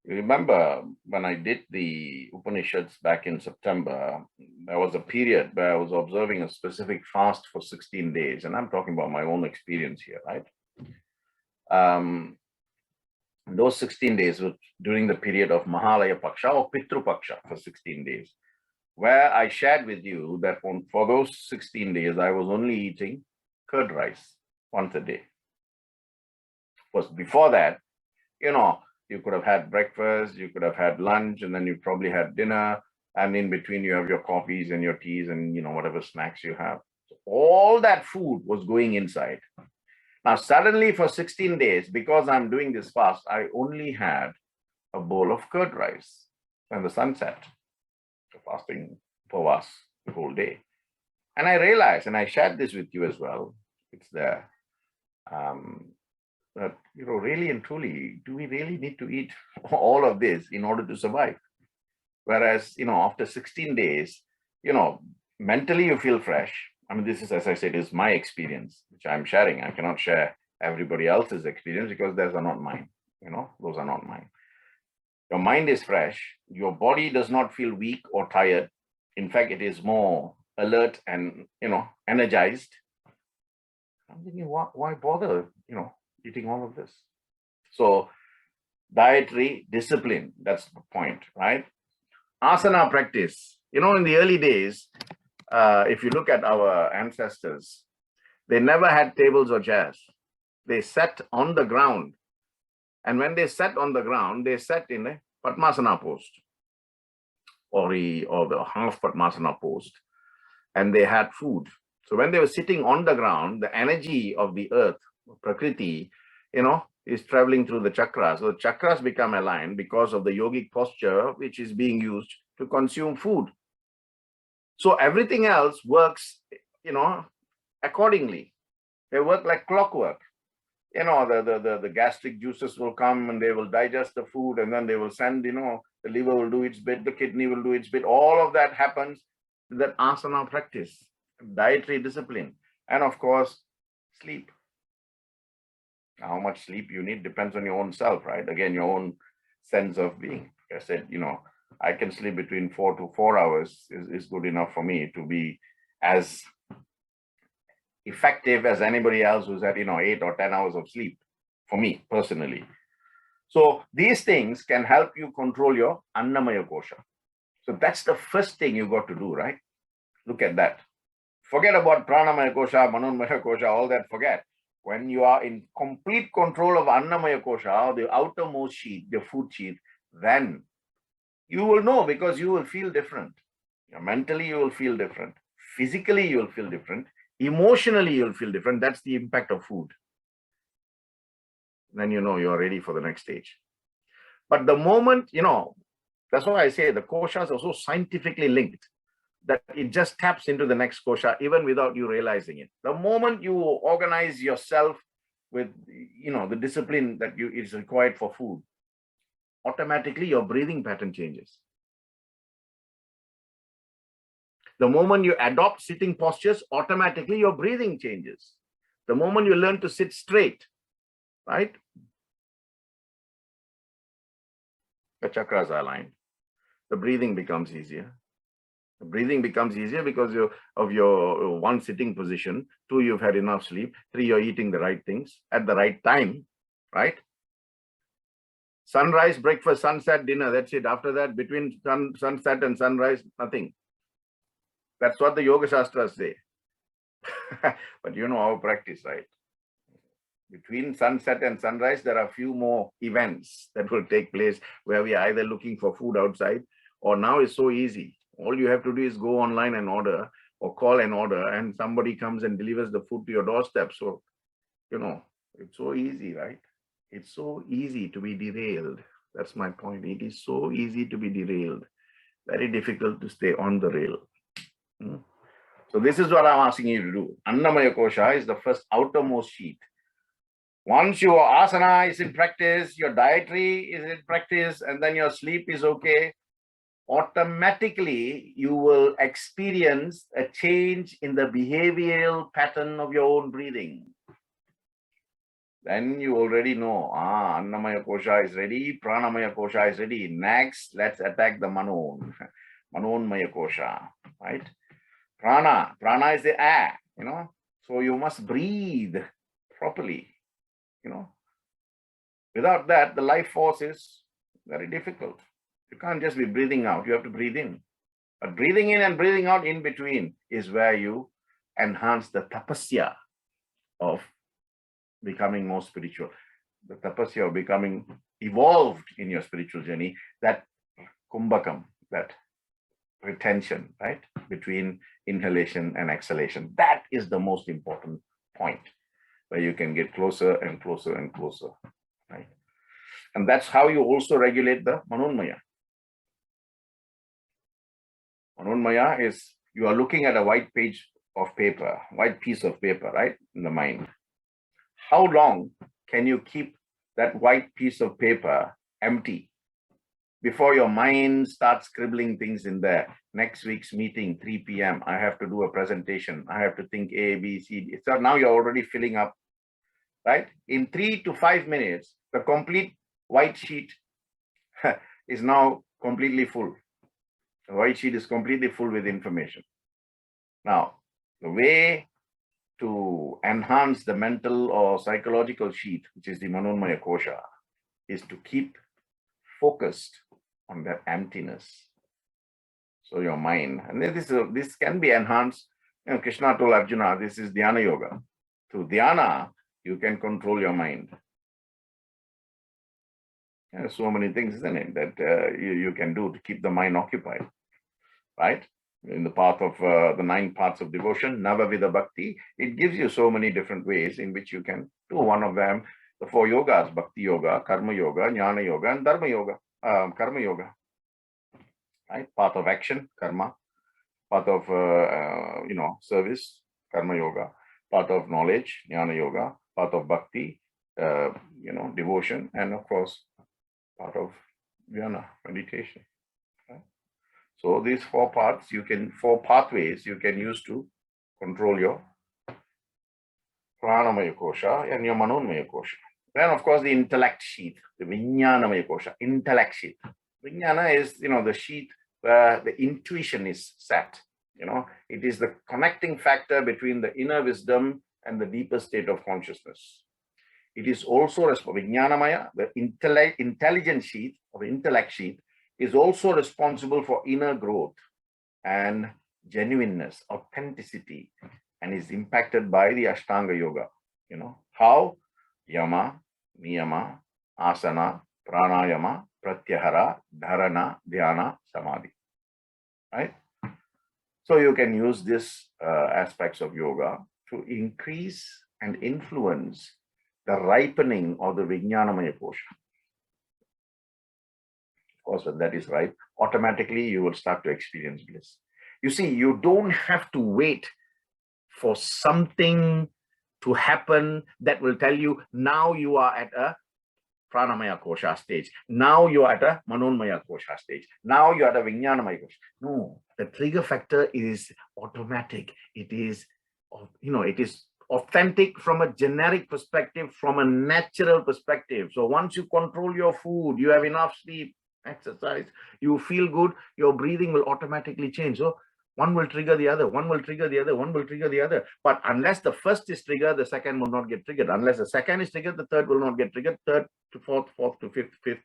You remember when I did the Upanishads back in September, there was a period where I was observing a specific fast for 16 days. And I'm talking about my own experience here, right? Those 16 days were during the period of Mahalaya Paksha or Pitru Paksha for 16 days, where I shared with you that for those 16 days, I was only eating curd rice once a day. Because before that, you know, you could have had breakfast, you could have had lunch, and then you probably had dinner. And in between, you have your coffees and your teas and, you know, whatever snacks you have. So all that food was going inside. Now, suddenly for 16 days, because I'm doing this fast, I only had a bowl of curd rice when the sun set. So fasting for us the whole day. And I realized, and I shared this with you as well, it's there. That, you know, really and truly, do we really need to eat all of this in order to survive? Whereas, you know, after 16 days, you know, mentally you feel fresh, I mean, this is, as I said, is my experience, which I'm sharing. I cannot share everybody else's experience because those are not mine. Those are not mine. Your mind is fresh. Your body does not feel weak or tired. In fact, it is more alert and, energized. I'm thinking, why bother, eating all of this? So dietary discipline, that's the point, right? Asana practice. In the early days, if you look at our ancestors, they never had tables or chairs. They sat on the ground. And when they sat on the ground, they sat in a Padmasana pose or the half Padmasana pose. And they had food. So when they were sitting on the ground, the energy of the earth, Prakriti, is traveling through the chakras. So the chakras become aligned because of the yogic posture, which is being used to consume food. So everything else works, accordingly. They work like clockwork. The gastric juices will come and they will digest the food, and then they will send, the liver will do its bit, the kidney will do its bit. All of that happens with that asana practice, dietary discipline, and of course, sleep. How much sleep you need depends on your own self, right? Again, your own sense of being. Like I said, I can sleep between 4 to 4 hours is good enough for me to be as effective as anybody else who's at 8 or 10 hours of sleep, for me personally. So these things can help you control your Annamaya Kosha. So that's the first thing you got to do, right? Look at that. Forget about Pranamaya Kosha, Manomaya Kosha, all that, forget. When you are in complete control of Annamaya Kosha, the outermost sheath, the food sheath, then you will know, because you will feel different. Mentally, you will feel different. Physically, you will feel different. Emotionally, you'll feel different. That's the impact of food. Then you're ready for the next stage. But the moment, that's why I say the koshas are so scientifically linked that it just taps into the next kosha even without you realizing it. The moment you organize yourself with, the discipline that is required for food, automatically your breathing pattern changes. The moment you adopt sitting postures, automatically your breathing changes. The moment you learn to sit straight, right? The chakras are aligned. The breathing becomes easier. The breathing becomes easier because of your one, sitting position. 2, you've had enough sleep. 3, you're eating the right things at the right time, right? Sunrise, breakfast, sunset, dinner, that's it. After that, between sunset and sunrise, nothing. That's what the Yoga Shastras say. But our practice, right? Between sunset and sunrise, there are a few more events that will take place where we are either looking for food outside, or now it's so easy. All you have to do is go online and order, or call and order, and somebody comes and delivers the food to your doorstep. So, it's so easy, right? It's so easy to be derailed. That's my point. It is so easy to be derailed. Very difficult to stay on the rail. So this is what I'm asking you to do. Annamaya Kosha is the first outermost sheath. Once your asana is in practice, your dietary is in practice, and then your sleep is okay, automatically you will experience a change in the behavioral pattern of your own breathing. Then you already know, Annamaya Kosha is ready, Pranamaya Kosha is ready. Next, let's attack the Manomaya Kosha, right? Prana is the air, so you must breathe properly, Without that, the life force is very difficult. You can't just be breathing out, you have to breathe in. But breathing in and breathing out in between is where you enhance the tapasya of becoming more spiritual. The tapasya of becoming evolved in your spiritual journey, that kumbhakam, that retention, right, between inhalation and exhalation. That is the most important point, where you can get closer and closer and closer, right? And that's how you also regulate the Manomaya. Manomaya is, you are looking at a white piece of paper, right, in the mind. How long can you keep that white piece of paper empty before your mind starts scribbling things in there. Next week's meeting, 3 p.m., I have to do a presentation. I have to think A, B, C, D. So now you're already filling up, right? In 3 to 5 minutes, the complete white sheet is now completely full. The white sheet is completely full with information. Now, the way to enhance the mental or psychological sheet, which is the Manomaya Kosha, is to keep focused on that emptiness. So your mind, and this can be enhanced. Krishna told Arjuna, this is dhyana yoga. Through dhyana, you can control your mind. There's so many things, isn't it, that you can do to keep the mind occupied, right? In the path of the 9 paths of devotion, Navavida Bhakti, it gives you so many different ways in which you can do. One of them, the 4 yogas, Bhakti Yoga, Karma Yoga, Jnana Yoga, and Dharma Yoga, Karma Yoga. Right? Path of action, karma. Path of, service, Karma Yoga. Path of knowledge, Jnana Yoga. Path of bhakti, devotion. And of course, part of jnana, meditation. Right? So these 4 paths, 4 pathways you can use to control your Pranamaya Kosha and your Manomaya Kosha. Then, of course, the intellect sheath, the Vijnanamaya Kosha, intellect sheath. Vijnana is, the sheath where the intuition is set. It is the connecting factor between the inner wisdom and the deeper state of consciousness. It is also Vijnanamaya, the intelligent sheath or intellect sheath, is also responsible for inner growth and genuineness, authenticity, and is impacted by the Ashtanga Yoga. How? Yama, Niyama, Asana, Pranayama, Pratyahara, Dharana, Dhyana, Samadhi. Right? So you can use these aspects of yoga to increase and influence the ripening of the Vijnanamaya Kosha. Of course, when that is ripe, automatically you will start to experience bliss. You see, you don't have to wait for something to happen that will tell you now you are at a Pranamaya Kosha stage. Now you are at a Manomaya Kosha stage. Now you are at a Vijnanamaya Kosha. No, the trigger factor is automatic. It is, it is authentic from a generic perspective, from a natural perspective. So once you control your food, you have enough sleep, exercise, you feel good, your breathing will automatically change. So one will trigger the other, one will trigger the other, one will trigger the other. But unless the first is triggered, the second will not get triggered. Unless the second is triggered, the third will not get triggered. Third to fourth, fourth to fifth,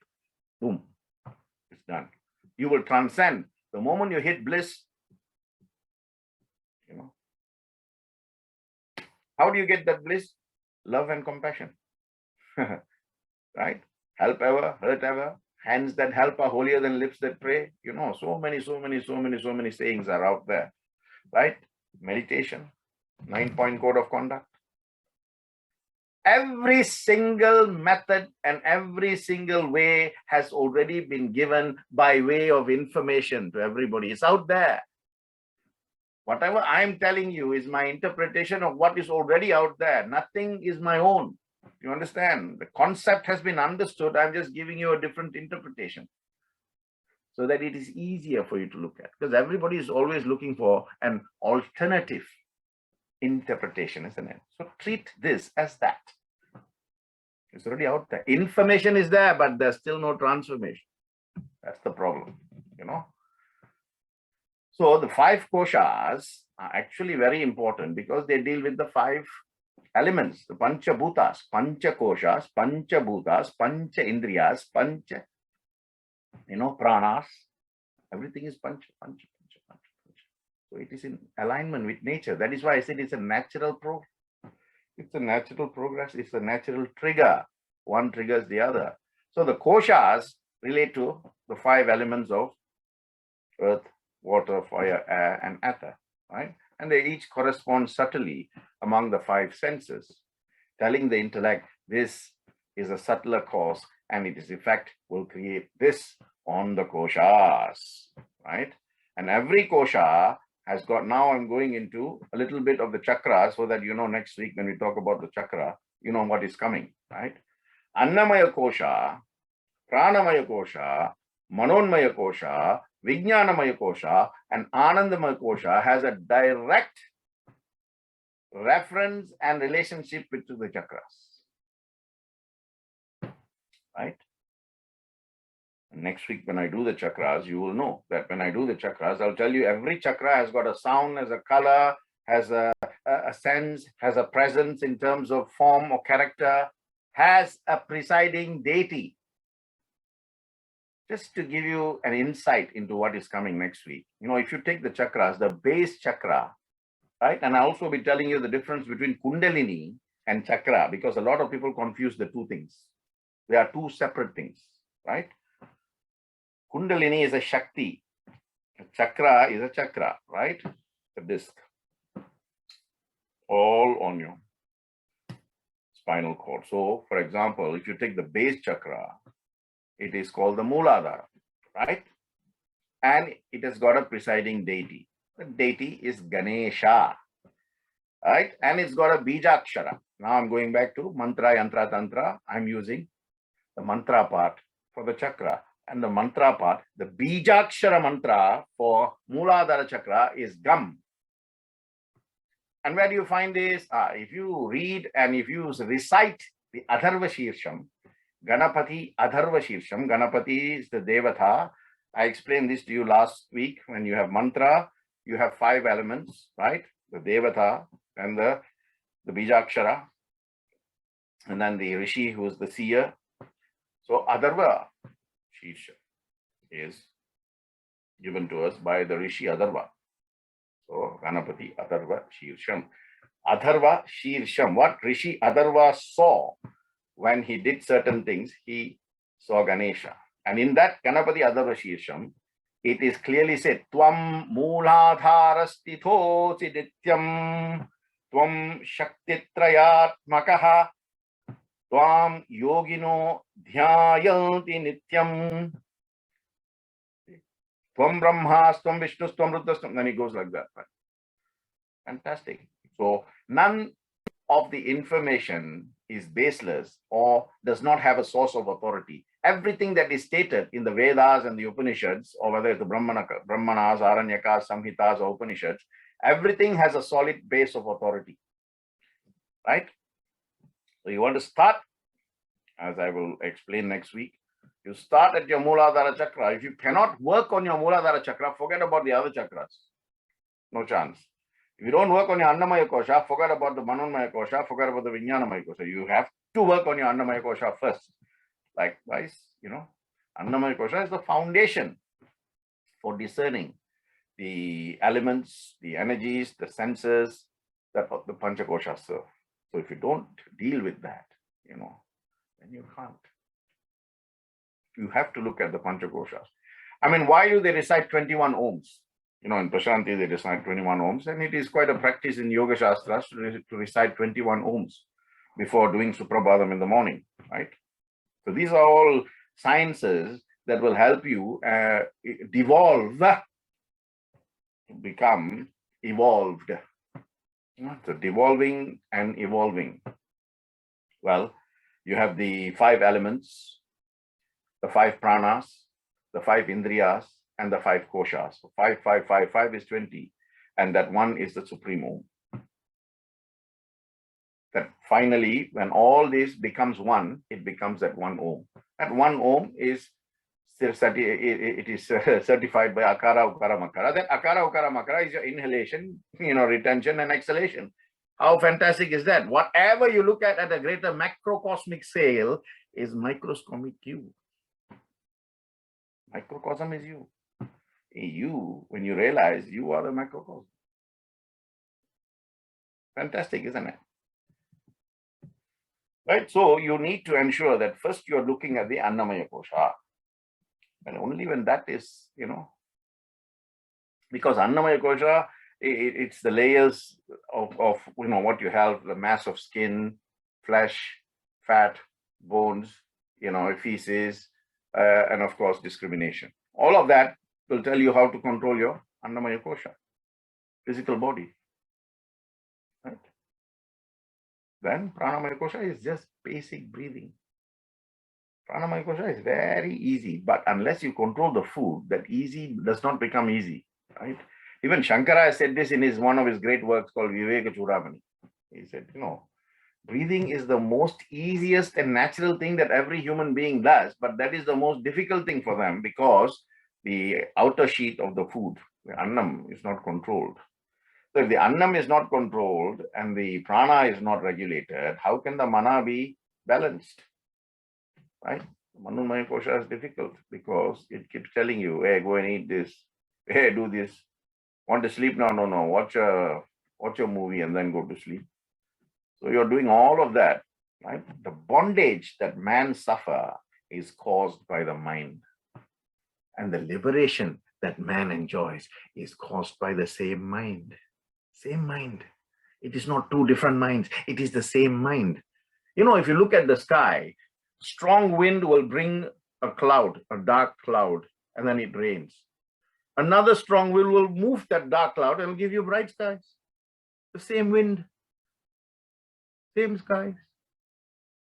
boom, it's done. You will transcend. The moment you hit bliss, how do you get that bliss? Love and compassion. Right? Help ever, hurt ever. Hands that help are holier than lips that pray. So many sayings are out there. Right? Meditation, 9-point code of conduct. Every single method and every single way has already been given by way of information to everybody. It's out there. Whatever I'm telling you is my interpretation of what is already out there. Nothing is my own. You understand? The concept has been understood. I'm just giving you a different interpretation so that it is easier for you to look at. Because everybody is always looking for an alternative interpretation, isn't it? So treat this as that. It's already out there. Information is there, but there's still no transformation. That's the problem, So the 5 koshas are actually very important because they deal with the 5 elements, the Pancha Bhutas, Pancha Koshas, Pancha Bhutas, Pancha Indriyas, Pancha, pranas. Everything is Pancha. So it is in alignment with nature. That is why I said it's a natural progress. It's a natural progress. It's a natural trigger. One triggers the other. So the koshas relate to the 5 elements of earth, water, fire, air, and ether, right? And they each correspond subtly among the 5 senses, telling the intellect this is a subtler cause and its effect will create this on the koshas, right? And every kosha has got, now I'm going into a little bit of the chakras so that next week when we talk about the chakra, what is coming, right? Annamaya Kosha, Pranamaya Kosha, Manomaya Kosha, Vijnanamaya Kosha, and Anandamaya Kosha has a direct reference and relationship with the chakras. Right? Next week, when I do the chakras, you will know that when I do the chakras, I'll tell you every chakra has got a sound, has a color, has a sense, has a presence in terms of form or character, has a presiding deity. Just to give you an insight into what is coming next week. If you take the chakras, the base chakra, right? And I'll also be telling you the difference between Kundalini and chakra, because a lot of people confuse the two things. They are two separate things, right? Kundalini is a Shakti. A chakra is a chakra, right? A disc. All on your spinal cord. So, for example, if you take the base chakra, it is called the Mooladhara, right? And it has got a presiding deity. The deity is Ganesha, right? And it's got a Bijakshara. Now I'm going back to Mantra, Yantra, Tantra. I'm using the mantra part for the chakra. And the mantra part, the Bijakshara mantra for Mooladhara chakra is Gam. And where do you find this? If you read and if you recite the Atharva Shirsham, Ganapati Atharva Shirsham, Ganapati is the Devata. I explained this to you last week. When you have mantra, you have 5 elements, right? The Devata and the Bijakshara, and then the Rishi, who is the seer. So Atharva Shirsham is given to us by the Rishi Atharva. So Ganapati Atharva Shirsham. Atharva Shirsham. What Rishi Atharva saw when he did certain things, he saw Ganesha. And in that Ganapati Atharva Shirsham, it is clearly said, Tvam Mooladharastithosi Nityam, Tvam Shaktitrayatmakaha, Tvam Yogino Dhyayanti Nityam, Tvam Brahmas, Tvam Vishnus, Tvam Rudras. Then he goes like that. Right? Fantastic. So none of the information is baseless or does not have a source of authority. Everything that is stated in the Vedas and the Upanishads, or whether it's the Brahmanas, Aranyakas, Samhitas, or Upanishads, everything has a solid base of authority. Right? So you want to start, as I will explain next week, you start at your Mooladhara chakra. If you cannot work on your Mooladhara chakra, forget about the other chakras. No chance. If you don't work on your Annamaya Kosha, forget about the Manomaya Kosha, forget about the Vijnanamaya Kosha. You have to work on your Annamaya Kosha first. Likewise, Annamaya Kosha is the foundation for discerning the elements, the energies, the senses that the Panchakoshas serve. So if you don't deal with that, then you can't. You have to look at the Panchakoshas. I mean, why do they recite 21 ohms? In Prashanti, they recite 21 ohms, and it is quite a practice in Yoga Shastras to recite 21 ohms before doing Suprabhadam in the morning, right? So these are all sciences that will help you devolve to become evolved. So devolving and evolving. Well, you have the 5 elements, the 5 pranas, the 5 indriyas, and the 5 koshas. So 5, 5, 5, 5 is 20. And that one is the supreme Om. That finally, when all this becomes one, it becomes that one Om. That one Om is certified by Akara, Ukara, Makara. That Akara, Ukara, Makara is your inhalation, retention and exhalation. How fantastic is that? Whatever you look at a greater macrocosmic scale is microscopic you. Microcosm is you. You, when you realize you are the microcosm. Fantastic, isn't it? Right? So you need to ensure that first you're looking at the Annamaya Kosha. And only when that is, because Annamaya Kosha, it's the layers of what you have, the mass of skin, flesh, fat, bones, feces, and of course discrimination. All of that will tell you how to control your Annamaya Kosha, physical body. Right? Then Pranamaya Kosha is just basic breathing. Pranamaya Kosha is very easy, but unless you control the food, that easy does not become easy, right? Even Shankara said this in one of his great works called Viveka Chudamani. He said, breathing is the most easiest and natural thing that every human being does, but that is the most difficult thing for them because the outer sheath of the food, the annam, is not controlled. So if the annam is not controlled and the prana is not regulated, how can the mana be balanced? Right? Manomaya Kosha is difficult because it keeps telling you, hey, go and eat this. Hey, do this. Want to sleep? No. Watch a movie and then go to sleep. So you're doing all of that, right? The bondage that man suffer is caused by the mind. And the liberation that man enjoys is caused by the same mind. Same mind. It is not two different minds. It is the same mind. If you look at the sky, strong wind will bring a cloud, a dark cloud, and then it rains. Another strong wind will move that dark cloud and give you bright skies. The same wind, same skies,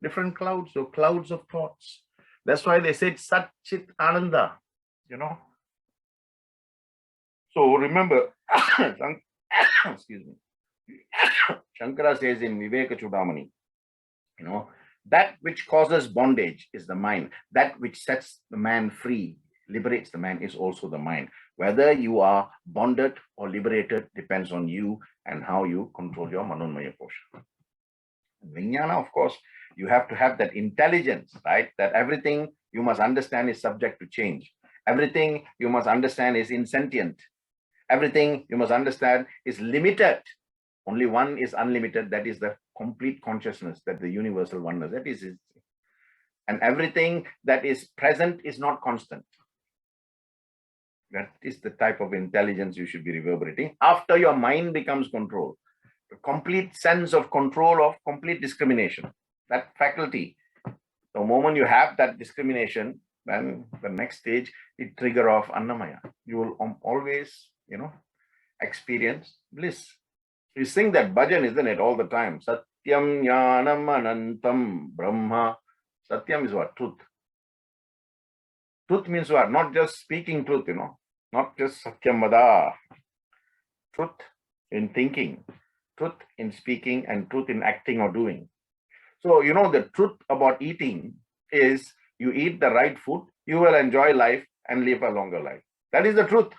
different clouds, so clouds of thoughts. That's why they said Sat Chit Ananda, So remember, excuse me, Shankara says in Viveka Chudamani, that which causes bondage is the mind. That which sets the man free, liberates the man, is also the mind. Whether you are bonded or liberated depends on you and how you control your Manomaya Kosha. Vijnana, of course, you have to have that intelligence, right? That everything you must understand is subject to change. Everything you must understand is insentient. Everything you must understand is limited. Only one is unlimited. That is the complete consciousness, that the universal oneness. That is it. And everything that is present is not constant. That is the type of intelligence you should be reverberating after your mind becomes controlled. The complete sense of control of complete discrimination. That faculty. The moment you have that discrimination, then the next stage, it trigger off Annamaya. You will always, experience bliss. You sing that bhajan, isn't it, all the time? Satyam Jnanam Anantam Brahma. Satyam is what? Truth. Truth means what? Not just speaking truth, not just Satyam Vada. Truth in thinking, truth in speaking, and truth in acting or doing. So, the truth about eating is you eat the right food, you will enjoy life and live a longer life. That is the truth.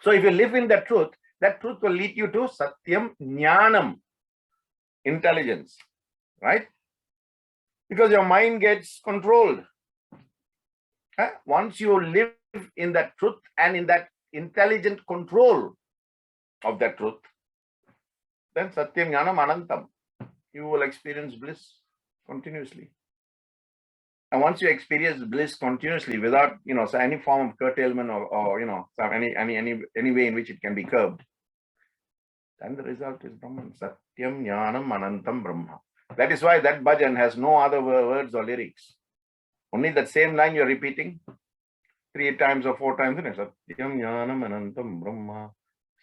So if you live in that truth will lead you to Satyam Jnanam, intelligence, right? Because your mind gets controlled. Once you live in that truth and in that intelligent control of that truth, then Satyam Jnanam Anantam, you will experience bliss continuously. And once you experience bliss continuously without, any form of curtailment or any way in which it can be curbed, then the result is Brahman. Satyam Jnanam Anantam Brahma. That is why that bhajan has no other words or lyrics. Only that same line you're repeating 3 times or 4 times. Satyam Jnanam Anantam Brahma.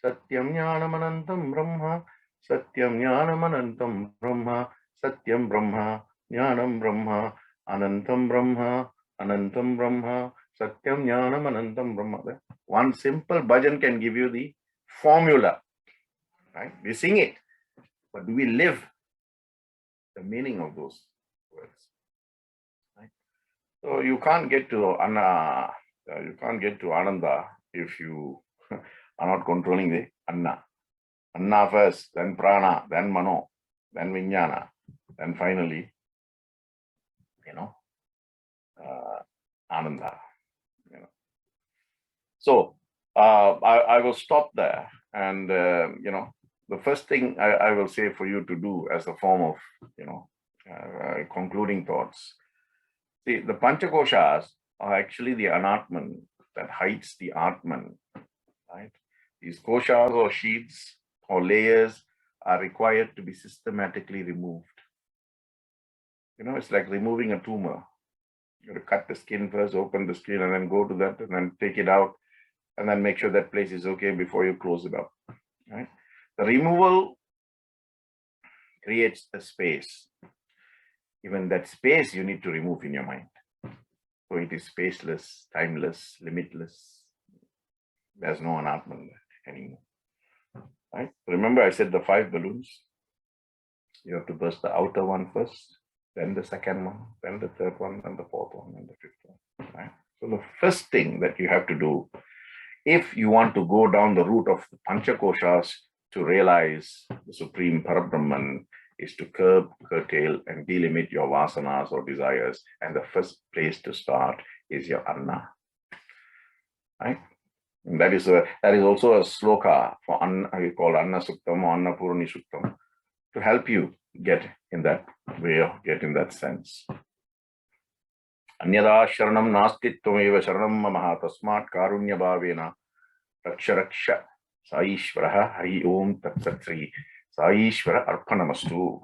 Satyam Jnanam Anantam Brahma. Satyam Jnanam Anantam Brahma. Satyam Brahma. Jnanam Brahma. Anantam Brahma. Anantam Brahma. Satyam Jnanam Anantam Brahma. One simple bhajan can give you the formula. Right? We sing it, but do we live the meaning of those words? Right? So you can't get to Anna, you can't get to Ananda if you are not controlling the Anna. Anna first, then Prana, then Mano, then Vijnana, then finally, Ananda. So I will stop there, and the first thing I will say for you to do as a form of concluding thoughts. See, the Panchakoshas are actually the Anatman that hides the Atman. Right? These koshas or sheaths or layers are required to be systematically removed. It's like removing a tumor. You have to cut the skin first, open the skin, and then go to that, and then take it out, and then make sure that place is okay before you close it up. Right? The removal creates a space. even that space you need to remove in your mind. So it is spaceless, timeless, limitless. There's no Anatman anymore. Right? Remember I said the 5 balloons. You have to burst the outer one first, then the second one, then the third one, then the fourth one, and the fifth one. Right? So the first thing that you have to do, if you want to go down the route of the Pancha Koshas to realize the Supreme Parabrahman, is to curb, curtail, and delimit your vasanas or desires. And the first place to start is your Anna. Right? And that is also a sloka for Anna, we call Anna Suktam or Anna Purani Suktam, to help you get in that way, or get in that sense. Anyada sharanam nasti tvameva sharanam mamaha tasmat karunya bhavena raksha Saishvara Hari Om Tat Sat Sri Saishvara Arpanamastu.